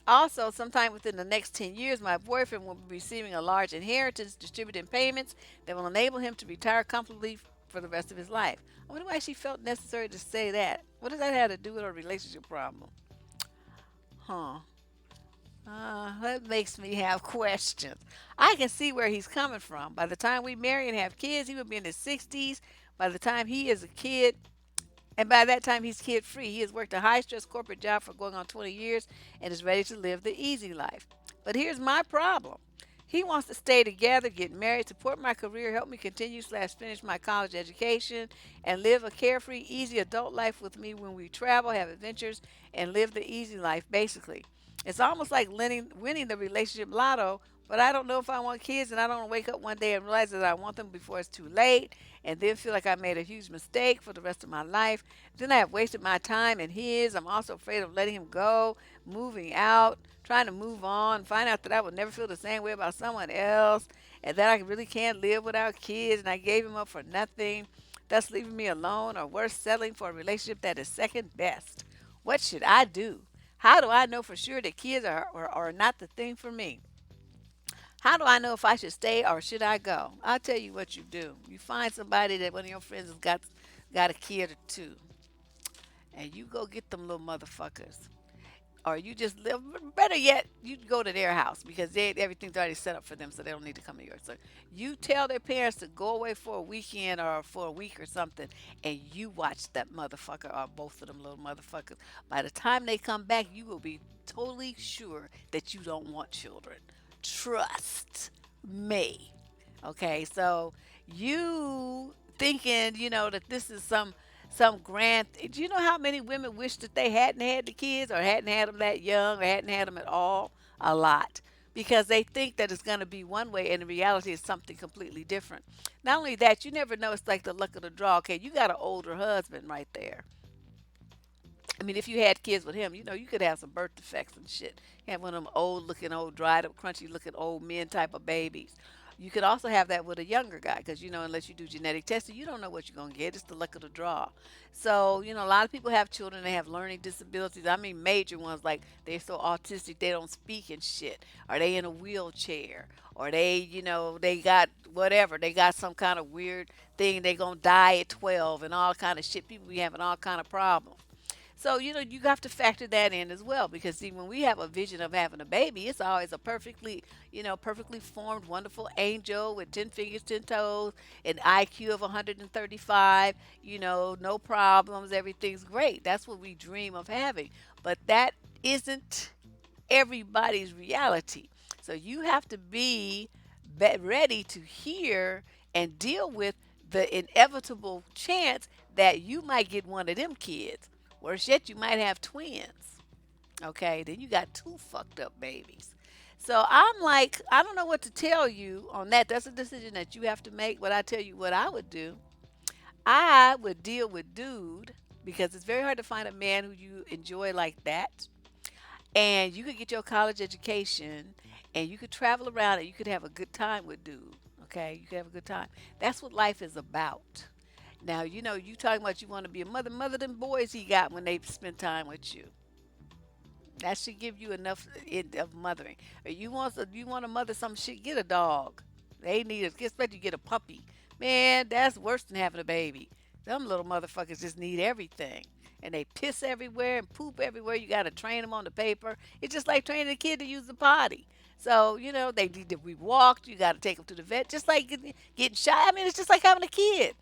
Also, sometime within the next 10 years, my boyfriend will be receiving a large inheritance distributed in payments that will enable him to retire comfortably for the rest of his life. I wonder why she felt necessary to say that. What does that have to do with her relationship problem? Huh. That makes me have questions. I can see where he's coming from. By the time we marry and have kids, he will be in his 60s. By the time he is a kid, and by that time, he's kid free. He has worked a high stress corporate job for going on 20 years and is ready to live the easy life. But here's my problem. He wants to stay together, get married, support my career, help me continue slash finish my college education, and live a carefree, easy adult life with me when we travel, have adventures, and live the easy life, basically. It's almost like winning the relationship lotto, but I don't know if I want kids, and I don't want to wake up one day and realize that I want them before it's too late, and then feel like I made a huge mistake for the rest of my life. Then I have wasted my time and his. I'm also afraid of letting him go, moving out, trying to move on, find out that I would never feel the same way about someone else, and that I really can't live without kids, and I gave him up for nothing, thus leaving me alone, or worse, settling for a relationship that is second best. What should I do? How do I know for sure that kids are not the thing for me? How do I know if I should stay or should I go? I'll tell you what you do. You find somebody that one of your friends has got a kid or two, and you go get them little motherfuckers. Or you just live, better yet, you go to their house because everything's already set up for them, so they don't need to come to yours. So you tell their parents to go away for a weekend or for a week or something, and you watch that motherfucker or both of them little motherfuckers. By the time they come back, you will be totally sure that you don't want children. Trust me. Okay, so you thinking, that this is some grand. Do you know how many women wish that they hadn't had the kids or hadn't had them that young or hadn't had them at all? A lot. Because they think that it's going to be one way and in reality it's something completely different. Not only that, you never know, it's like the luck of the draw. Okay, you got an older husband right there. I mean, if you had kids with him, you could have some birth defects and shit. You have one of them old looking, old, dried up, crunchy looking old men type of babies. You could also have that with a younger guy because, unless you do genetic testing, you don't know what you're going to get. It's the luck of the draw. So, a lot of people have children, they have learning disabilities. I mean, major ones like they're so autistic they don't speak and shit. Or they in a wheelchair. Or they got whatever. They got some kind of weird thing. They going to die at 12 and all kind of shit. People be having all kind of problems. So, you have to factor that in as well because see when we have a vision of having a baby, it's always a perfectly formed, wonderful angel with 10 fingers, 10 toes, an IQ of 135, no problems, everything's great. That's what we dream of having. But that isn't everybody's reality. So you have to be ready to hear and deal with the inevitable chance that you might get one of them kids. Worse yet, you might have twins. Okay, then you got two fucked up babies. So I'm like, I don't know what to tell you on that. That's a decision that you have to make. But I tell you what I would do. I would deal with dude because it's very hard to find a man who you enjoy like that and you could get your college education and you could travel around and you could have a good time with dude. Okay, you could have a good time. That's what life is about. Now you talking about you want to be a mother them boys he got when they spend time with you. That should give you enough of mothering. Or you want to mother some shit, get a dog. They need it. Especially get a puppy. Man, that's worse than having a baby. Them little motherfuckers just need everything. And they piss everywhere and poop everywhere. You got to train them on the paper. It's just like training a kid to use the potty. So, they need to be walked. You got to take them to the vet. Just like getting shot. I mean, it's just like having a kid.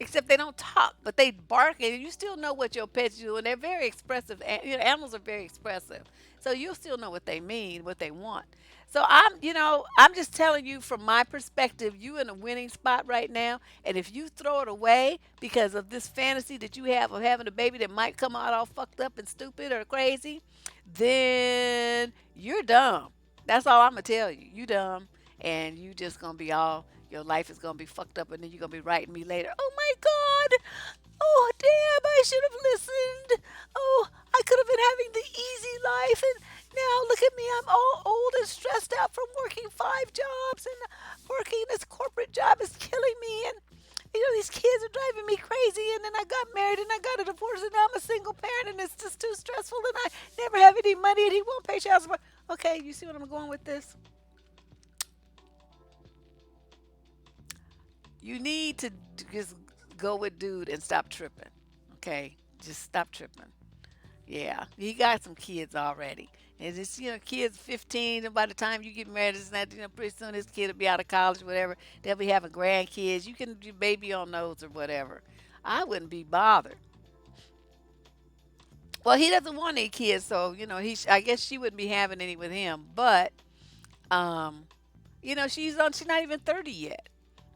Except they don't talk, but they bark, and you still know what your pets do, and they're very expressive. Animals are very expressive, so you'll still know what they mean, what they want. So I'm just telling you from my perspective, you in a winning spot right now, and if you throw it away because of this fantasy that you have of having a baby that might come out all fucked up and stupid or crazy, then you're dumb. That's all I'm gonna tell you. You dumb, and you just gonna be all your life is gonna be fucked up, and then you're gonna be writing me later. Oh my God! Oh damn! I should have listened. Oh, I could have been having the easy life, and now look at me. I'm all old and stressed out from working 5 jobs, and working this corporate job is killing me. And these kids are driving me crazy. And then I got married, and I got a divorce, and now I'm a single parent, and it's just too stressful. And I never have any money, and he won't pay child support. Okay, you see what I'm going with this? You need to just go with dude and stop tripping. Okay, just stop tripping. Yeah, he got some kids already. And it's, kids 15, and by the time you get married, it's not, pretty soon this kid will be out of college, whatever. They'll be having grandkids. You can do baby on those or whatever. I wouldn't be bothered. Well, he doesn't want any kids, so, I guess she wouldn't be having any with him. But, um, she's not even 30 yet.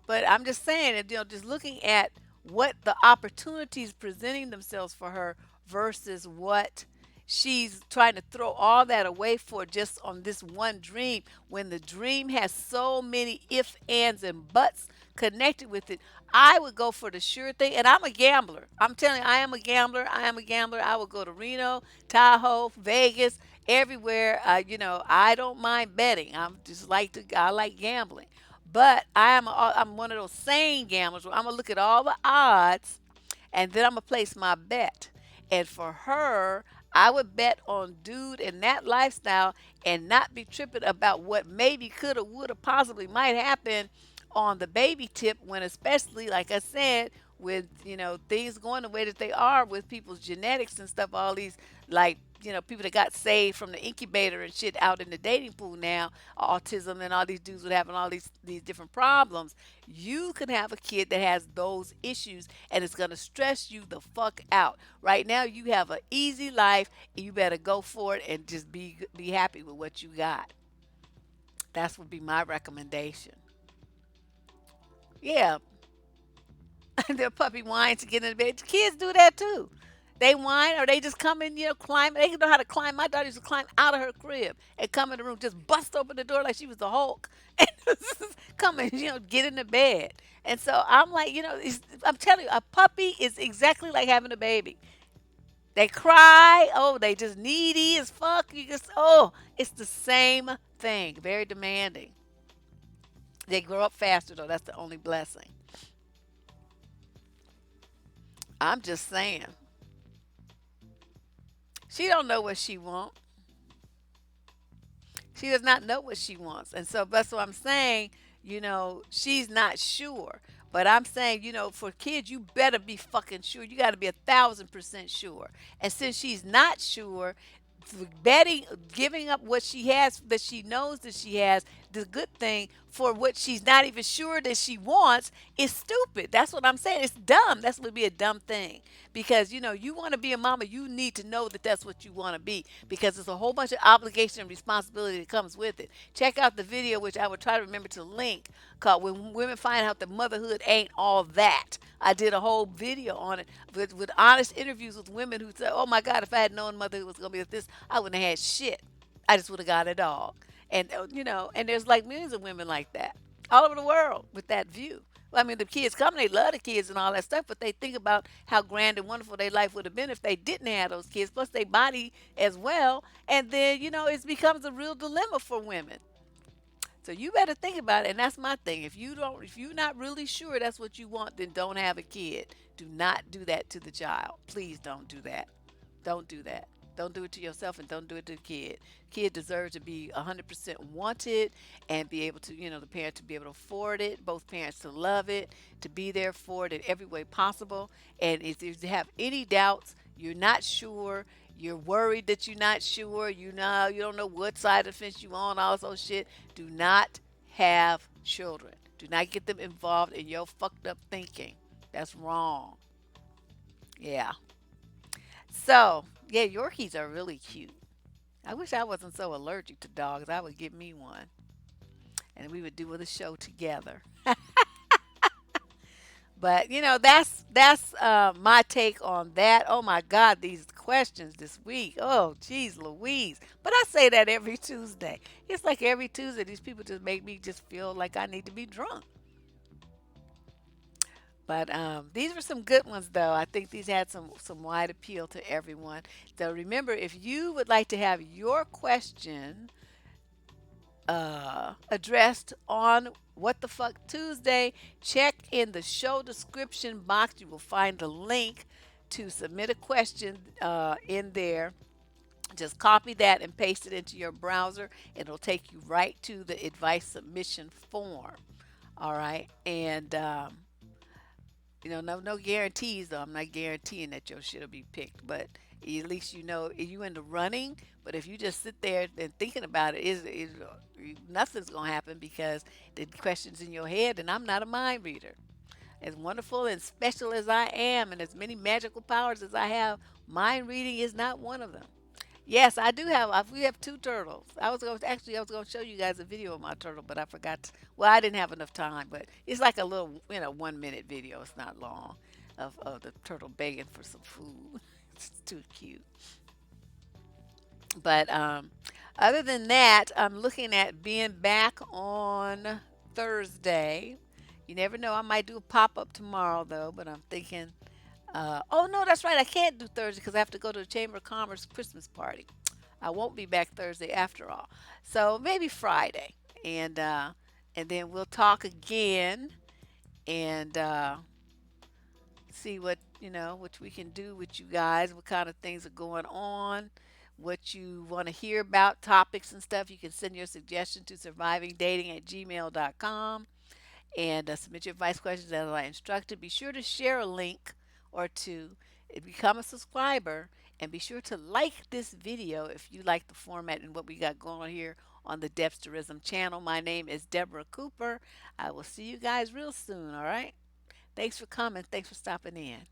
But I'm just saying that, just looking at what the opportunities presenting themselves for her versus what she's trying to throw all that away for just on this one dream, when the dream has so many ifs, ands, and buts connected with it. I would go for the sure thing, and I'm a gambler. I'm telling you, I am a gambler. I am a gambler. I would go to Reno, Tahoe, Vegas, everywhere. I don't mind betting. I like gambling. But I'm one of those sane gamblers where I'm gonna look at all the odds, and then I'm gonna place my bet. And for her, I would bet on dude in that lifestyle and not be tripping about what maybe coulda, woulda, possibly might happen on the baby tip, when especially like I said, with things going the way that they are with people's genetics and stuff, all these, like, people that got saved from the incubator and shit out in the dating pool now, autism and all these dudes with having all these different problems. You can have a kid that has those issues, and it's gonna stress you the fuck out. Right now you have an easy life, and you better go for it and just be happy with what you got. That's would be my recommendation. Yeah. Their puppy whines to get in the bed. Kids do that too. They whine, or they just come in, climb. They know how to climb. My daughter used to climb out of her crib and come in the room, just bust open the door like she was the Hulk, and come and get in the bed. And so I'm like, I'm telling you, a puppy is exactly like having a baby. They cry. Oh, they just needy as fuck. It's the same thing. Very demanding. They grow up faster though. That's the only blessing. I'm just saying. She don't know what she wants. She does not know what she wants. And so that's what I'm saying. She's not sure. But I'm saying, for kids, you better be fucking sure. You got to be 1,000% sure. And since she's not sure, betting, giving up what she has, that she knows that she has, the good thing, for what she's not even sure that she wants, is stupid. That's what I'm saying. It's dumb. That's would be a dumb thing. Because you want to be a mama, you need to know that that's what you want to be, because there's a whole bunch of obligation and responsibility that comes with it. Check out the video, which I would try to remember to link, called "When Women Find Out That Motherhood Ain't All That." I did a whole video on it with honest interviews with women who said, "Oh my God, if I had known motherhood was gonna be like this, I wouldn't have had shit. I just would have got a dog." And there's like millions of women like that all over the world with that view. Well, I mean, the kids come, they love the kids and all that stuff, but they think about how grand and wonderful their life would have been if they didn't have those kids, plus their body as well. And then, it becomes a real dilemma for women. So you better think about it, and that's my thing. If you're not really sure that's what you want, then don't have a kid. Do not do that to the child. Please don't do that. Don't do that. Don't do it to yourself, and don't do it to the kid. Kid deserves to be 100% wanted, and be able to, the parent to be able to afford it, both parents to love it, to be there for it in every way possible. And if you have any doubts, you're not sure, you're worried that you're not sure, you don't know what side of the fence you on, all this old shit, do not have children. Do not get them involved in your fucked up thinking. That's wrong. Yeah. So, yeah, Yorkies are really cute. I wish I wasn't so allergic to dogs. I would get me one, and we would do the show together. But that's my take on that. Oh my God, these questions this week. Oh, geez, Louise. But I say that every Tuesday. It's like every Tuesday, these people just make me just feel like I need to be drunk. But these were some good ones, though. I think these had some wide appeal to everyone. So remember, if you would like to have your question addressed on What the Fuck Tuesday, check in the show description box. You will find the link to submit a question in there. Just copy that and paste it into your browser. It'll take you right to the advice submission form. All right. And no guarantees though. I'm not guaranteeing that your shit'll be picked, but At least you know you into running. But if you just sit there and thinking about it, nothing's gonna happen because the questions in your head. And I'm not a mind reader. As wonderful and special as I am, and as many magical powers as I have, mind reading is not one of them. Yes, I do have. We have two turtles. I was going to show you guys a video of my turtle, but I forgot. Well, I didn't have enough time. But it's like a little, 1 minute video. It's not long, of the turtle begging for some food. It's too cute. But other than that, I'm looking at being back on Thursday. You never know. I might do a pop up tomorrow though. But I'm thinking. Oh no, that's right. I can't do Thursday because I have to go to the Chamber of Commerce Christmas party. I won't be back Thursday after all. So maybe Friday, and and then we'll talk again and see what we can do with you guys, what kind of things are going on, what you want to hear about, topics and stuff. You can send your suggestion to survivingdating@gmail.com and submit your advice questions as I instructed. Be sure to share a link or two, become a subscriber, and be sure to like this video if you like the format and what we got going on here on the Debsterism channel. My name is Deborah Cooper. I will see you guys real soon, all right? Thanks for coming. Thanks for stopping in.